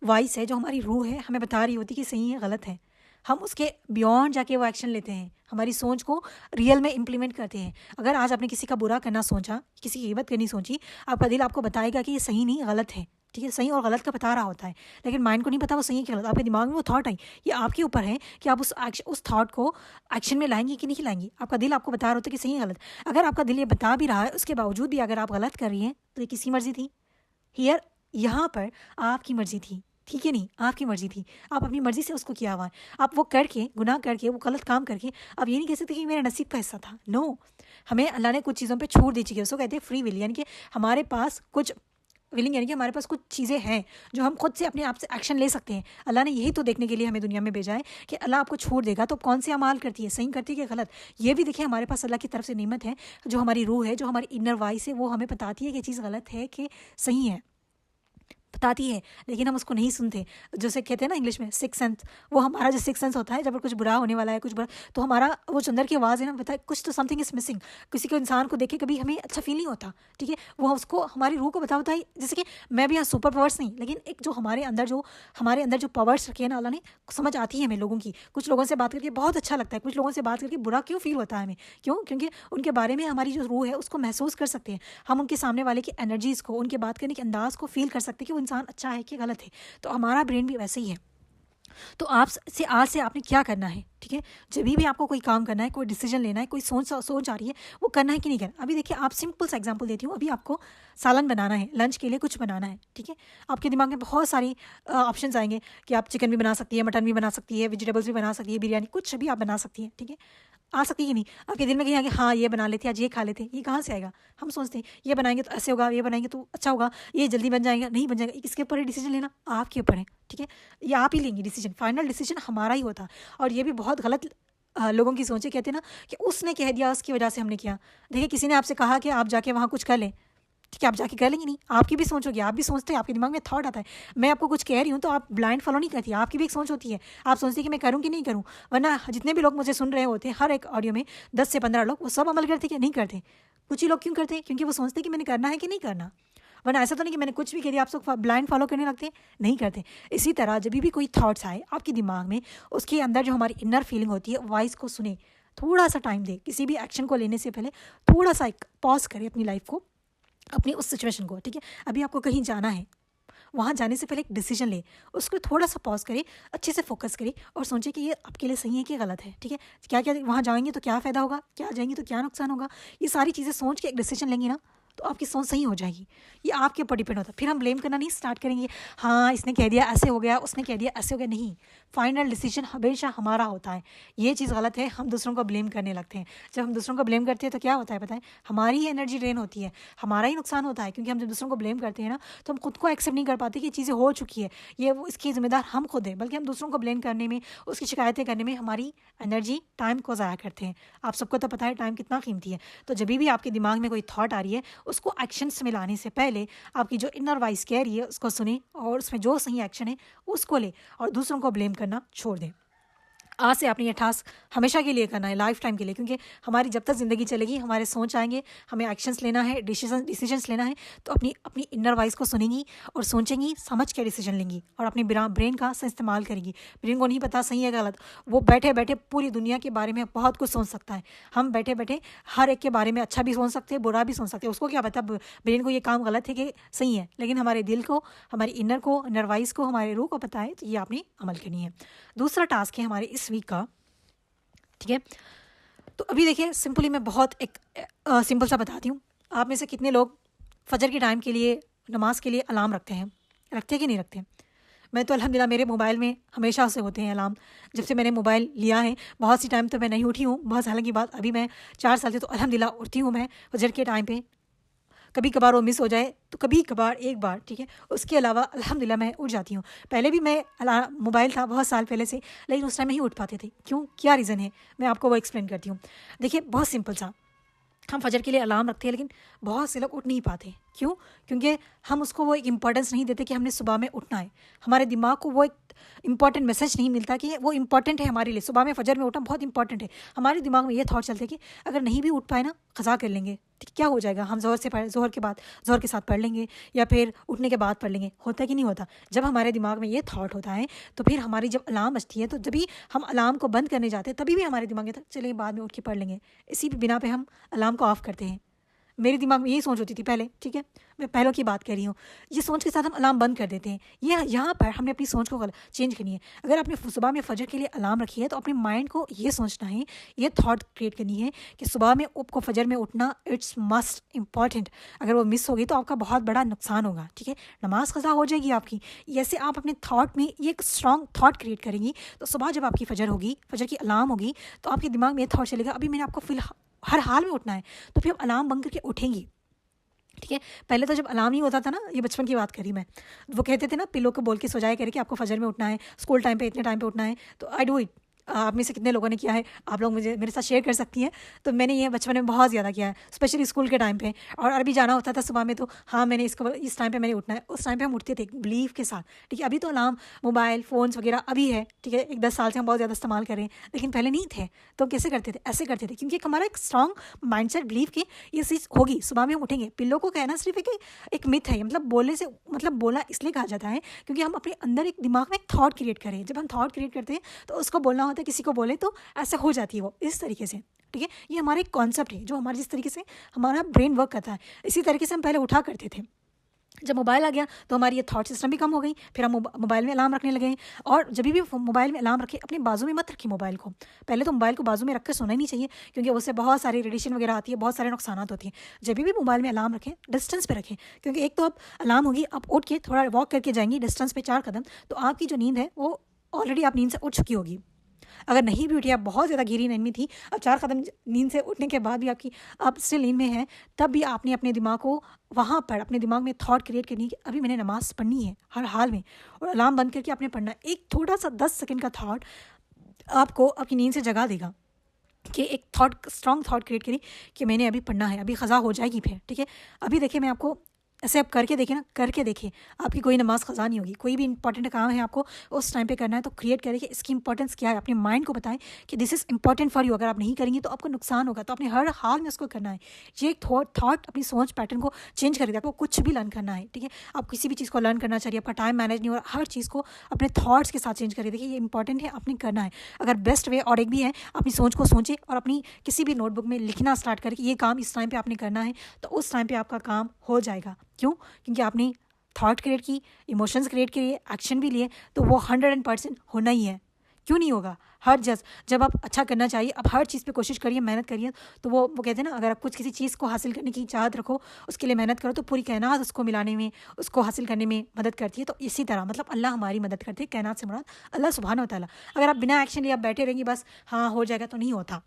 वॉइस है, जो हमारी रूह है, हमें बता रही होती कि सही है गलत है। हम उसके बियॉन्ड जाके वो एक्शन लेते हैं, हमारी सोच को रियल में इम्प्लीमेंट करते हैं। अगर आज आपने किसी का बुरा करना सोचा, किसी की गिबत करनी सोची, आपका दिल आपको बताएगा कि ये सही नहीं गलत है, ठीक है, सही और गलत का बता रहा होता है, लेकिन माइंड को नहीं पता वो सही है कि गलत। आपके दिमाग में वो थॉट आई, ये आपके ऊपर है कि आप उस थॉट को एक्शन में लाएंगी कि नहीं लाएंगी। आपका दिल आपको बता रहा होता है कि सही है गलत। अगर आपका दिल ये बता भी रहा है, उसके बावजूद भी अगर आप गलत कर रही हैं, तो ये किसी मर्जी थी? हियर, यहाँ पर आपकी मर्जी थी, ठीक है, नहीं आपकी मर्जी थी, आप अपनी मर्जी से उसको किया हुआ है। आप वो करके, गुनाह करके, वो गलत काम करके आप ये नहीं कह सकते कि मेरा नसीब का हिस्सा था। नो, हमें अल्लाह ने कुछ चीज़ों पे छूट दी चाहिए, उसको कहते हैं फ्री विल, यानी कि हमारे पास कुछ विलिंग, यानी कि हमारे पास कुछ चीज़ें हैं जो हम खुद से अपने आप से एक्शन ले सकते हैं। अल्लाह ने यही तो देखने के लिए हमें दुनिया में भेजा है कि अल्लाह आपको छूट देगा तो कौन से अमाल करती है, सही करती है कि गलत। ये भी देखिए हमारे पास अल्लाह की तरफ से नेमत है, जो हमारी रूह है, जो हमारी इनर वॉइस है, वो हमें बताती है कि चीज़ गलत है कि सही है, बताती है, लेकिन हम उसको नहीं सुनते। जैसे कहते हैं ना इंग्लिश में सिक्स सेंस, वो हमारा जो सिक्स सेंस होता है, जब कुछ बुरा होने वाला है, कुछ बुरा, तो हमारा वो जो अंदर की आवाज़ है ना, बताए कुछ तो समथिंग इज मिसिंग। किसी को इंसान को देखे कभी हमें अच्छा फील नहीं होता, ठीक है, वो उसको हमारी रूह को बता होता है। जैसे कि मैं भी यहाँ सुपर पावर्स नहीं, लेकिन एक जो हमारे अंदर जो पावर्स रखे हैं ना अल्लाह ने, समझ आती है हमें लोगों की। कुछ लोगों से बात करके बहुत अच्छा लगता है, कुछ लोगों से बात करके बुरा क्यों फील होता है हमें, क्यों? क्योंकि उनके बारे में हमारी जो रूह है उसको महसूस कर सकते हैं हम, उनके सामने वाले की एनर्जीज़ को, उनके बात करने के अंदाज़ को फील कर सकते हैं कि वो इंसान अच्छा है कि गलत है। तो हमारा ब्रेन भी वैसे ही है। तो आप से आज से आपने क्या करना है, ठीक है। जब भी आपको कोई काम करना है, कोई डिसीजन लेना है, कोई सोच आ रही है, वो करना है कि नहीं करना। अभी देखिए, आप सिंपल सा एग्जांपल देती हूँ। अभी आपको सालन बनाना है, लंच के लिए कुछ बनाना है, ठीक है। आपके दिमाग में बहुत सारी ऑप्शंस आएंगे कि आप चिकन भी बना सकती है, मटन भी बना सकती है, वेजिटेबल्स भी बना सकती है, बिरयानी कुछ भी आप बना सकती हैं, ठीक है। आ सकती है कि नहीं आपके दिल में कहीं आगे, हाँ ये बना लेते हैं, आज ये खा लेते हैं। ये कहाँ से आएगा? हम सोचते हैं ये बनाएंगे तो ऐसे होगा, ये बनाएंगे तो अच्छा होगा, ये जल्दी बन जाएगा, नहीं बन जाएगा। किसके ऊपर है डिसीजन लेना? आपके ऊपर है, ठीक है। ये आप ही लेंगे डिसीजन, फाइनल डिसीजन हमारा ही होता है। और ये भी बहुत गलत लोगों की सोच है। कहते हैं ना कि उसने कह दिया, उसकी वजह से हमने किया। देखिए, किसी ने आपसे कहा कि आप जाके वहाँ कुछ कर लें, ठीक है, आप जाके कर लेंगे नहीं। आपकी भी सोच होगी, आप भी सोचते हैं, आपके दिमाग में थॉट आता है। मैं आपको कुछ कह रही हूँ तो आप ब्लाइंड फॉलो नहीं करती, आपकी भी एक सोच होती है। आप सोचती है कि मैं करूँ कि नहीं करूँ। वरना जितने भी लोग मुझे सुन रहे होते हैं, हर एक ऑडियो में 10 से 15 लोग, वो सब अमल करते कि नहीं करते। कुछ ही लोग क्यों करते हैं? क्योंकि वो सोचते हैं कि मैंने करना है कि नहीं करना। वरना ऐसा तो नहीं कि मैंने कुछ भी कह दिया आप सब ब्लाइंड फॉलो करने लगते हैं, नहीं करते। इसी तरह जब भी कोई थॉट्स आए आपके दिमाग में, उसके अंदर जो हमारी इनर फीलिंग होती है, वॉइस को सुने, थोड़ा सा टाइम दे। किसी भी एक्शन को लेने से पहले थोड़ा सा एक पॉज करें अपनी लाइफ को, अपनी उस सिचुएशन को, ठीक है। अभी आपको कहीं जाना है, वहाँ जाने से पहले एक डिसीजन ले, उसको थोड़ा सा पॉज करें, अच्छे से फोकस करें और सोचें कि ये आपके लिए सही है कि गलत है, ठीक है। क्या क्या वहाँ जाएंगे तो क्या फ़ायदा होगा, क्या जाएंगे तो क्या नुकसान होगा। ये सारी चीज़ें सोच के एक डिसीजन लेंगे ना, तो आपकी सोच सही हो जाएगी। ये आपके ऊपर डिपेंड होता है। फिर हम ब्लेम करना नहीं स्टार्ट करेंगे, हाँ इसने कह दिया ऐसे हो गया, उसने कह दिया ऐसे हो गया। नहीं, फाइनल डिसीजन हमेशा हमारा होता है। ये चीज़ गलत है, हम दूसरों को ब्लेम करने लगते हैं। जब हम दूसरों को ब्लेम करते हैं तो क्या होता है पता है? हमारी ही एनर्जी ड्रेन होती है, हमारा ही नुकसान होता है। क्योंकि हम जब दूसरों को ब्लेम करते हैं ना, तो हम खुद को एक्सेप्ट नहीं कर पाते कि चीज़ें हो चुकी है, ये वो इसकी जिम्मेदार हम खुद हैं। बल्कि हम दूसरों को ब्लेम करने में, उसकी शिकायतें करने में हमारी एनर्जी, टाइम को ज़ाया करते हैं। आप सबको तो पता है टाइम कितना कीमती है। तो जब भी आपके दिमाग में कोई थॉट आ रही है, उसको एक्शंस में लाने से पहले आपकी जो इनर वॉइस कह रही है उसको सुने, और उसमें जो सही एक्शन है उसको ले, और दूसरों को ब्लेम करना छोड़ दें। आज से आपने ये टास्क हमेशा के लिए करना है, लाइफ टाइम के लिए। क्योंकि हमारी जब तक ज़िंदगी चलेगी, हमारे सोच आएंगे, हमें एक्शंस लेना है, डिसीजंस लेना है। तो अपनी अपनी इनर वॉइस को सुनेंगी और सोचेंगी, समझ के डिसीजन लेंगी, और अपने ब्रेन का सही इस्तेमाल करेंगी। ब्रेन को नहीं पता सही है गलत, वो बैठे बैठे पूरी दुनिया के बारे में बहुत कुछ सोच सकता है। हम बैठे बैठे हर एक के बारे में अच्छा भी सोच सकते हैं, बुरा भी सोच सकते हैं। उसको क्या पता ब्रेन को ये काम गलत है कि सही है। लेकिन हमारे दिल को, हमारी इनर वॉइस को, हमारे रूह को पता है। तो ये आपने अमल करनी है। दूसरा टास्क है हमारे इस वीक का, ठीक है। तो अभी देखिए, सिंपली मैं बहुत एक सिंपल सा बताती हूँ। आप में से कितने लोग फजर के टाइम के लिए, नमाज के लिए अलार्म रखते हैं? रखते हैं कि नहीं रखते? मैं तो अल्हम्दुलिल्लाह मेरे मोबाइल में हमेशा से होते हैं अलार्म। जब से मैंने मोबाइल लिया है, बहुत सी टाइम तो मैं नहीं उठी हूँ, बहुत सालों की बात। अभी मैं 4 साल से तो अल्हम्दुलिल्लाह उठती हूँ मैं फजर के टाइम पे। कभी कभार वो मिस हो जाए तो कभी कभार एक बार, ठीक है। उसके अलावा अल्हम्दुलिल्लाह मैं उठ जाती हूँ। पहले भी मैं मोबाइल था बहुत साल पहले से, लेकिन उस टाइम नहीं उठ पाते थे। क्यों, क्या रीज़न है, मैं आपको वो एक्सप्लेन करती हूँ। देखिए, बहुत सिंपल सा, हम फजर के लिए अलार्म रखते हैं, लेकिन बहुत से लोग उठ नहीं पाते। क्यों? क्योंकि हम उसको वो एक इम्पोर्टेंस नहीं देते कि हमने सुबह में उठना है। हमारे दिमाग को वो एक इंपॉर्टेंट मैसेज नहीं मिलता कि वो इंपॉर्टेंट है हमारे लिए, सुबह में फजर में उठना बहुत इंपॉर्टेंट है। हमारे दिमाग में ये थॉट चलते हैं कि अगर नहीं भी उठ पाए ना, क़ज़ा कर लेंगे, ठीक, क्या हो जाएगा, हम ज़ोहर के साथ पढ़ लेंगे, या फिर उठने के बाद पढ़ लेंगे। होता है कि नहीं होता? जब हमारे दिमाग में ये थॉट होता है, तो फिर हमारी जब अलार्म बजती है, तो जब भी हम अलार्म को बंद करने जाते हैं, तभी भी हमारे दिमाग में था चलिए बाद में उठ के पढ़ लेंगे। इसी बिना पे हम अलार्म को ऑफ़ करते हैं। मेरे दिमाग में यही सोच होती थी पहले, ठीक है, मैं पहलों की बात कर रही हूँ। ये सोच के साथ हम अलार्म बंद कर देते हैं। ये यहाँ पर हमने अपनी सोच को चेंज करनी है। अगर आपने सुबह में फजर के लिए अलार्म रखी है, तो अपने माइंड को ये सोचना है, ये थॉट क्रिएट करनी है कि सुबह में आपको फजर में उठना इट्स मस्ट इम्पॉर्टेंट। अगर वो मिस होगी तो आपका बहुत बड़ा नुकसान होगा, ठीक है, नमाज क़ज़ा हो जाएगी आपकी। ऐसे आप अपने थॉट में ये एक स्ट्रॉन्ग थॉट क्रिएट करेंगी, तो सुबह जब आपकी फजर होगी, फजर की अलार्म होगी, तो आपके दिमाग में ये थॉट चलेगा अभी मैंने आपको हर हाल में उठना है। तो फिर अलार्म बंद करके उठेंगी, ठीक है। पहले तो जब अलार्म नहीं होता था ना, ये बचपन की बात करी मैं, वो कहते थे ना पिलो को बोल के सो जाया करे कि आपको फजर में उठना है, स्कूल टाइम पे इतने टाइम पे उठना है। तो आई डू इट। आप में से कितने लोगों ने किया है, आप लोग मुझे मेरे साथ शेयर कर सकती हैं। तो मैंने ये बचपन में बहुत ज़्यादा किया है, स्पेशली स्कूल के टाइम पे। और अभी जाना होता था सुबह में, तो हाँ मैंने इसको इस टाइम पे मैंने उठना है। उस टाइम पे हम उठते थे बिलीव के साथ, ठीक है। अभी तो अलार्म, मोबाइल फ़ोन्स वगैरह अभी है, ठीक है, एक 10 साल से हम बहुत ज़्यादा इस्तेमाल कर रहे हैं, लेकिन पहले नहीं थे। तो कैसे करते थे? ऐसे करते थे, क्योंकि हमारा एक स्ट्रॉन्ग माइंडसेट बिलीव की ये चीज़ होगी, सुबह में हम उठेंगे। पिल्लों को कहना सिर्फ एक मिथ है, मतलब बोलने से, मतलब बोलना इसलिए कहा जाता है क्योंकि हम अपने अंदर एक दिमाग में एक थॉट क्रिएट करें। जब हम थॉट क्रिएट करते हैं तो उसको बोलना होता है, किसी को बोले तो ऐसे हो जाती है वो, इस तरीके से, ठीक है। ये हमारा एक कॉन्सेप्ट है, जो हमारे जिस तरीके से हमारा ब्रेन वर्क करता है, इसी तरीके से हम पहले उठा करते थे। जब मोबाइल आ गया तो हमारी ये थॉट सिस्टम भी कम हो गई, फिर हम मोबाइल में अलार्म रखने लगे हैं। और जब भी मोबाइल में अलार्म रखें, अपने बाजू में मत रखिए मोबाइल को। पहले तो मोबाइल को बाजू में रख कर सोना ही नहीं चाहिए, क्योंकि उससे बहुत सारी रेडिएशन वगैरह आती है, बहुत सारे नुकसानात होती हैं। जब भी मोबाइल में अलार्म रखें, डिस्टेंस पे रखें, क्योंकि एक तो आप अलार्म होगी, आप उठ के थोड़ा वॉक करके जाएंगी डिस्टेंस पे 4 कदम, तो आपकी जो नींद है वो ऑलरेडी आप नींद से उठ चुकी होगी। अगर नहीं भी उठी, आप बहुत ज़्यादा गहरी नींद में थी, अब 4 कदम नींद से उठने के बाद भी आप स्टिल नींद में हैं, तब भी आपने अपने दिमाग को वहाँ पर अपने दिमाग में थॉट क्रिएट करनी है कि अभी मैंने नमाज़ पढ़नी है हर हाल में, और अलार्म बंद करके आपने पढ़ना है। एक थोड़ा सा 10 सेकंड का थॉट आपको आपकी नींद से जगा देगा, कि एक स्ट्रॉन्ग थॉट क्रिएट करी कि मैंने अभी पढ़ना है, अभी ख़ज़ा हो जाएगी फिर, ठीक है। अभी देखिए, मैं आपको ऐसे आप करके देखें ना, करके देखिए, आपकी कोई नमाज़ ख़ज़ा नहीं होगी। कोई भी इंपॉर्टेंट काम है आपको उस टाइम पे करना है, तो क्रिएट करें कि इसकी इंपॉर्टेंस क्या है, अपने माइंड को बताएं कि this is important for you. अगर आप नहीं करेंगे तो आपको नुकसान होगा, तो आपने हर हाल में उसको करना है। ये एक थॉट अपनी सोच पैटर्न को चेंज कर देगा। आपको कुछ भी लर्न करना है, ठीक है, आप किसी भी चीज़ को लर्न करना चाहिए, आपका टाइम मैनेज नहीं हो रहा, हर चीज़ को अपने थॉट्स के साथ चेंज करिए। देखिए, ये इंपॉर्टेंट है, आपने करना है। अगर बेस्ट वे और एक भी है, अपनी सोच को सोचें और अपनी किसी भी नोटबुक में लिखना स्टार्ट करें कि ये काम इस टाइम पे आपने करना है, तो उस टाइम पे आपका काम हो जाएगा। क्यों? क्योंकि आपने थॉट क्रिएट की, इमोशंस क्रिएट किए, एक्शन भी लिए, तो वो 100% होना ही है। क्यों नहीं होगा? जब आप अच्छा करना चाहिए, अब हर चीज़ पे कोशिश करिए, मेहनत करिए, तो वो कहते हैं ना, अगर आप कुछ किसी चीज़ को हासिल करने की चाहत रखो, उसके लिए मेहनत करो, तो पूरी कायनात उसको मिलाने में, उसको हासिल करने में मदद करती है। तो इसी तरह मतलब अल्लाह हमारी मदद करती है। कायनात से मुराद अल्लाह सुब्हानहू व तआला। अगर आप बिना एक्शन लिए आप बैठे रहेंगे, बस हाँ हो जाएगा, तो नहीं होता,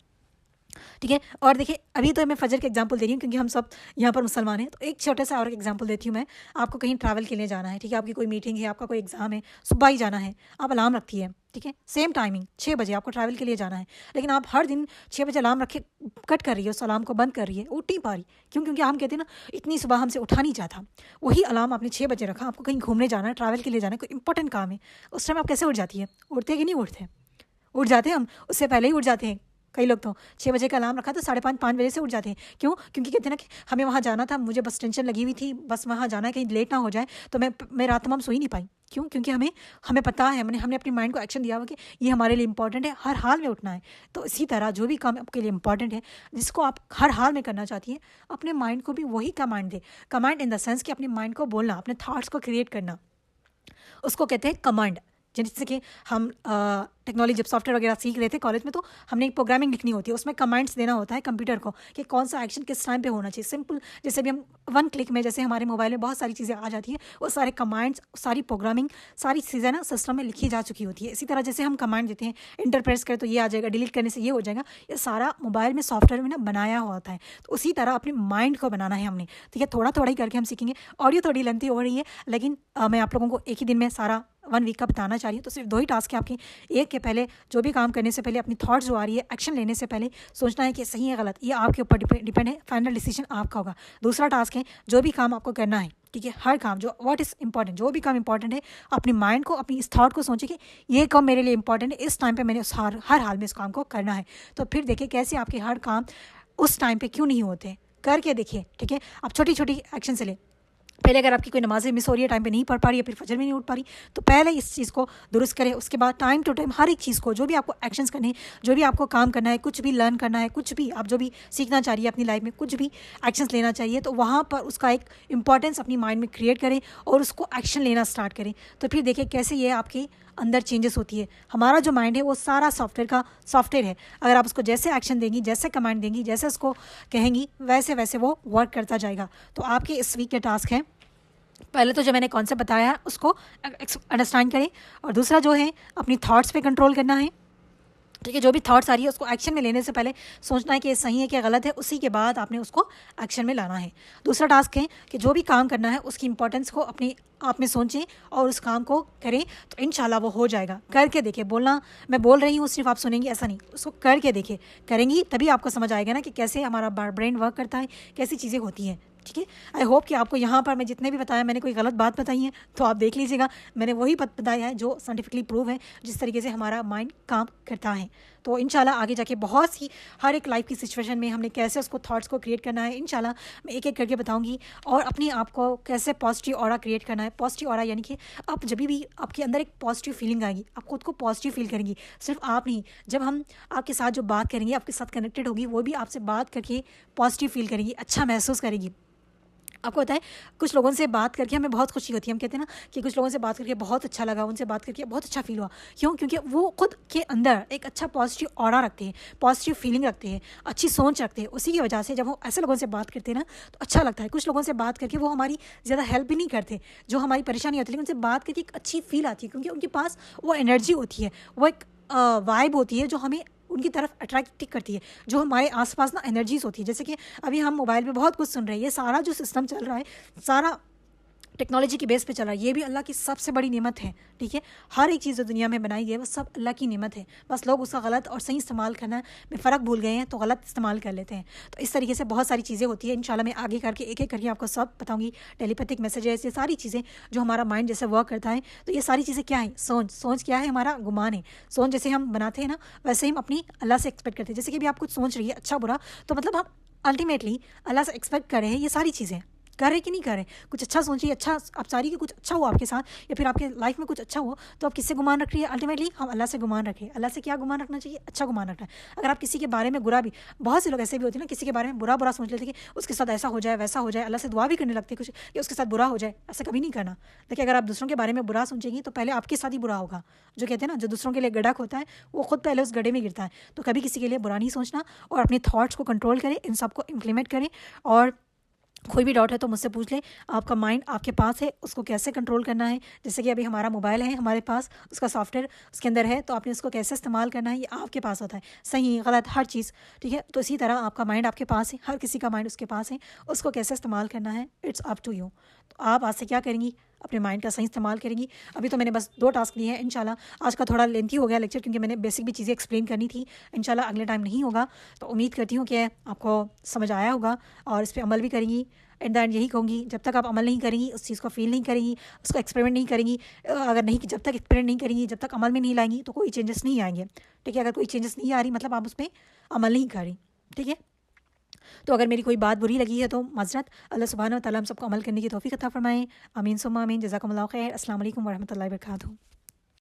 ठीक है। और देखिए, अभी तो मैं फजर के एग्जांपल दे रही हूँ, क्योंकि हम सब यहाँ पर मुसलमान हैं। तो एक छोटा सा और एग्जांपल देती हूँ मैं। आपको कहीं ट्रैवल के लिए जाना है, ठीक है, आपकी कोई मीटिंग है, आपका कोई एग्जाम है, सुबह ही जाना है, आप अलार्म रखती है, ठीक है, सेम टाइमिंग 6 बजे आपको ट्रैवल के लिए जाना है, लेकिन आप हर दिन 6 बजे अलार्म रखे कट कर रही है, उस अलार्म को बंद कर रही है, उठ नहीं पा रही। क्यों? क्योंकि हम कहते हैं ना, इतनी सुबह हमसे उठा नहीं जाता। वही अलार्म आपने 6 बजे रखा, आपको कहीं घूमने जाना है, ट्रैवल के लिए जाना है, कोई इंपॉर्टेंट काम है, उस टाइम आप कैसे उठ जाती है? उठते कि नहीं उठते? उठ जाते हैं हम, उससे पहले ही उठ जाते हैं। कई लोग तो 6 बजे का अलार्म रखा तो 5:30 बजे से उठ जाते हैं। क्यों? क्योंकि कहते हैं ना कि हमें वहाँ जाना था, मुझे बस टेंशन लगी हुई थी, बस वहाँ जाना है, कहीं लेट ना हो जाए, तो मैं रात तमाम सो ही नहीं पाई। क्यों? क्योंकि हमें पता है, हमने अपने माइंड को एक्शन दिया हुआ कि ये हमारे लिए इंपॉर्टेंट है, हर हाल में उठना है। तो इसी तरह जो भी काम आपके लिए इंपॉर्टेंट है, जिसको आप हर हाल में करना चाहती हैं, अपने माइंड को भी वही command they. Command in the sense कि अपने माइंड को बोलना, अपने थाट्स को क्रिएट करना, उसको कहते हैं कमांड। जैसे कि हम टेक्नोलॉजी जब सॉफ्टवेयर वगैरह सीख रहे थे कॉलेज में, तो हमने एक प्रोग्रामिंग लिखनी होती है, उसमें कमांड्स देना होता है कंप्यूटर को कि कौन सा एक्शन किस टाइम पे होना चाहिए। सिंपल, जैसे भी हम 1 क्लिक में, जैसे हमारे मोबाइल में बहुत सारी चीज़ें आ जाती है, वो सारे कमांड्स, सारी प्रोग्रामिंग, सारी चीज़ें ना सिस्टम में लिखी जा चुकी होती है। इसी तरह जैसे हम कमांड देते हैं, इंटर प्रेस करें तो ये आ जाएगा, डिलीट करने से ये हो जाएगा, ये सारा मोबाइल में सॉफ्टवेयर में ना बनाया हुआ होता है। तो उसी तरह अपने माइंड को बनाना है हमने, ठीक है। थोड़ा थोड़ा ही करके हम सीखेंगे। ऑडियो थोड़ी लेंथी हो रही है, लेकिन मैं आप लोगों को एक ही दिन में सारा 1 वीक का बताना चाह रही हूँ। तो सिर्फ 2 ही टास्क है आपकी। एक के पहले, जो भी काम करने से पहले अपनी थॉट्स जो आ रही है, एक्शन लेने से पहले सोचना है कि सही है गलत, ये आपके ऊपर डिपेंड है, फाइनल डिसीजन आपका होगा। दूसरा टास्क है, जो भी काम आपको करना है, ठीक है, हर काम जो व्हाट इज़ इंपॉर्टेंट, जो भी काम इंपॉर्टेंट है, अपनी माइंड को, अपनी इस थॉट को सोचे कि ये काम मेरे लिए इंपॉर्टेंट है, इस टाइम पे मैंने हर हाल में इस काम को करना है। तो फिर देखिए कैसे आपके हर काम उस टाइम पे क्यों नहीं होते, करके देखिए, ठीक है। आप छोटी छोटी एक्शन से ले। पहले अगर आपकी कोई नमाज़ें मिस हो रही है, टाइम पे नहीं पढ़ पा रही है, फिर फजर में नहीं उठ पा रही, तो पहले इस चीज़ को दुरुस्त करें। उसके बाद टाइम टू टाइम हर एक चीज़ को, जो भी आपको एक्शंस करने हैं, जो भी आपको काम करना है, कुछ भी लर्न करना है, कुछ भी आप जो भी सीखना चाह रही है अपनी लाइफ में, कुछ भी एक्शंस लेना चाहिए, तो वहाँ पर उसका एक इंपॉर्टेंस अपनी माइंड में क्रिएट करें और उसको एक्शन लेना स्टार्ट करें। तो फिर देखिए कैसे ये आपके अंदर चेंजेस होती है। हमारा जो माइंड है वो सारा सॉफ्टवेयर है। अगर आप उसको जैसे एक्शन देंगी, जैसे कमांड देंगी, जैसे उसको कहेंगी, वैसे वैसे वो वर्क करता जाएगा। तो आपके इस वीक के टास्क हैं, पहले तो जो मैंने कॉन्सेप्ट बताया है उसको अंडरस्टैंड करें, और दूसरा जो है अपनी थॉट्स पे कंट्रोल करना है, ठीक है। जो भी थॉट्स आ रही है उसको एक्शन में लेने से पहले सोचना है कि ये सही है क्या गलत है, उसी के बाद आपने उसको एक्शन में लाना है। दूसरा टास्क है कि जो भी काम करना है उसकी इंपॉर्टेंस को अपनी आप में सोचें और उस काम को करें, तो इंशाल्लाह वो हो जाएगा। करके देखिए, बोलना मैं बोल रही हूँ सिर्फ आप सुनेंगी ऐसा नहीं, उसको करके देखिए, करेंगी तभी आपको समझ आएगा ना कि कैसे हमारा ब्रेन वर्क करता है, कैसी चीज़ें होती हैं, ठीक है। आई होप कि आपको यहाँ पर मैं जितने भी बताया, मैंने कोई गलत बात बताई है तो आप देख लीजिएगा, मैंने वही बताया है जो साइंटिफिकली प्रूव है, जिस तरीके से हमारा माइंड काम करता है। तो इंशाल्लाह आगे जाके बहुत सी हर एक लाइफ की सिचुएशन में हमने कैसे उसको थॉट्स को क्रिएट करना है, इंशाल्लाह मैं एक एक करके बताऊंगी। और अपने आप को कैसे पॉजिटिव ऑरा क्रिएट करना है। पॉजिटिव ऑरा यानी कि आप जब भी आपके अंदर एक पॉजिटिव फीलिंग आएगी, आप खुद को पॉजिटिव फील करेंगी। सिर्फ आप नहीं, जब हम आपके साथ जो बात करेंगे, आपके साथ कनेक्टेड होगी, वो भी आपसे बात करके पॉजिटिव फील करेंगी, अच्छा महसूस करेगी। आपको पता है कुछ लोगों से बात करके हमें बहुत खुशी होती है। हम कहते हैं ना कि कुछ लोगों से बात करके बहुत अच्छा लगा, उनसे बात करके बहुत अच्छा फील हुआ। क्यों? क्योंकि वो खुद के अंदर एक अच्छा पॉजिटिव ऑरा रखते हैं, पॉजिटिव फीलिंग रखते हैं, अच्छी सोच रखते हैं। उसी की वजह से जब वो ऐसे लोगों से बात करते हैं ना तो अच्छा लगता है। कुछ लोगों से बात करके वो हमारी ज़्यादा हेल्प भी नहीं करते, जो हमारी परेशानी होती है, लेकिन उनसे बात करके एक अच्छी फील आती है, क्योंकि उनके पास वो एनर्जी होती है, वो एक वाइब होती है जो हमें उनकी तरफ अट्रैक्ट करती है, जो हमारे आसपास ना एनर्जीज होती है। जैसे कि अभी हम मोबाइल पे बहुत कुछ सुन रहे हैं, ये सारा जो सिस्टम चल रहा है सारा टेक्नोलॉजी की बेस पे चल रहा है। ये भी अल्लाह की सबसे बड़ी नेमत है, ठीक है। हर एक चीज़ जो दुनिया में बनाई गई है वो सब अल्लाह की नेमत है, बस लोग उसका गलत और सही इस्तेमाल करना में फ़र्क भूल गए हैं तो गलत इस्तेमाल कर लेते हैं। तो इस तरीके से बहुत सारी चीज़ें होती है। इंशाल्लाह मैं आगे करके एक एक करके आपको सब बताऊंगी। टेलीपैथिक मैसेजेस, ये सारी चीज़ें जो हमारा माइंड जैसे वर्क करता है, तो ये सारी चीज़ें क्या है? सोच क्या है? हमारा गुमान है। सोच जैसे हम बनाते हैं ना, वैसे ही हम अपनी अल्लाह से एक्सपेक्ट करते हैं। जैसे कि अभी आप कुछ सोच रही है अच्छा बुरा, तो मतलब हम अल्टीमेटली अल्लाह से एक्सपेक्ट कर रहे हैं ये सारी चीज़ें। कर रहे कि नहीं कर रहे? कुछ अच्छा सोचिए, अच्छा आप चाह रही कि कुछ अच्छा हो आपके साथ, या फिर आपके लाइफ में कुछ अच्छा हो, तो आप किससे गुमान रख रही है? अल्टीमेटली हम अल्लाह से गुमान रखें। अल्लाह से क्या गुमान रखना चाहिए? अच्छा गुमान रखना है। अगर आप किसी के बारे में बुरा भी, बहुत से लोग ऐसे भी होते हैं ना, किसी के बारे में बुरा बुरा सोच लेते हैं कि उसके साथ ऐसा हो जाए, वैसा हो जाए, अल्लाह से दुआ भी करने लगते हैं कुछ कि उसके साथ बुरा हो जाए। ऐसा कभी नहीं करना। देखिए, अगर आप दूसरों के बारे में बुरा सोचेंगी तो पहले आपके साथ ही बुरा होगा। जो कहते हैं ना, जो दूसरों के लिए गड्ढा होता है वो खुद पहले उस गड्ढे में गिरता है। तो कभी किसी के लिए बुरा नहीं सोचना, और अपने थॉट्स को कंट्रोल करें, इन सबको इम्प्लीमेंट करें। और कोई भी डाउट है तो मुझसे पूछ लें। आपका माइंड आपके पास है, उसको कैसे कंट्रोल करना है। जैसे कि अभी हमारा मोबाइल है हमारे पास, उसका सॉफ्टवेयर उसके अंदर है, तो आपने उसको कैसे इस्तेमाल करना है ये आपके पास होता है, सही गलत हर चीज़, ठीक है। तो इसी तरह आपका माइंड आपके पास है, हर किसी का माइंड उसके पास है, उसको कैसे इस्तेमाल करना है इट्स अप टू यू। तो आप आज से क्या करेंगी? अपने माइंड का सही इस्तेमाल करेंगी। अभी तो मैंने बस 2 टास्क लिए हैं। इंशाल्लाह आज का थोड़ा लेंथी हो गया लेक्चर, क्योंकि मैंने बेसिक भी चीज़ें एक्सप्लेन करनी थी। इंशाल्लाह अगले टाइम नहीं होगा। तो उम्मीद करती हूँ कि आपको समझ आया होगा और इस पर अमल भी करेंगी। एट द एंड यही कहूँगी, जब तक आप अमल नहीं करेंगी, उस चीज़ को फील नहीं करेंगी, उसको एक्सपेरिमेंट नहीं करेंगी, अगर नहीं, जब तक एक्सपेरिमेंट नहीं करेंगी, जब तक अमल में नहीं लाएंगी, तो कोई चेंजेस नहीं आएंगे, ठीक है। अगर कोई चेंजेस नहीं आ रही मतलब आप उस पर अमल नहीं कर रही, ठीक है। तो अगर मेरी कोई बात बुरी लगी है तो माजरत। अल्लाह सुब्हानहू व तआला हम सबको अमल करने की तौफीक अता फरमाएं। आमीन सुम्मा आमीन। जज़ाकुमुल्लाह खैर। अस्सलाम वालेकुम व रहमतुल्लाहि व बरकातहू।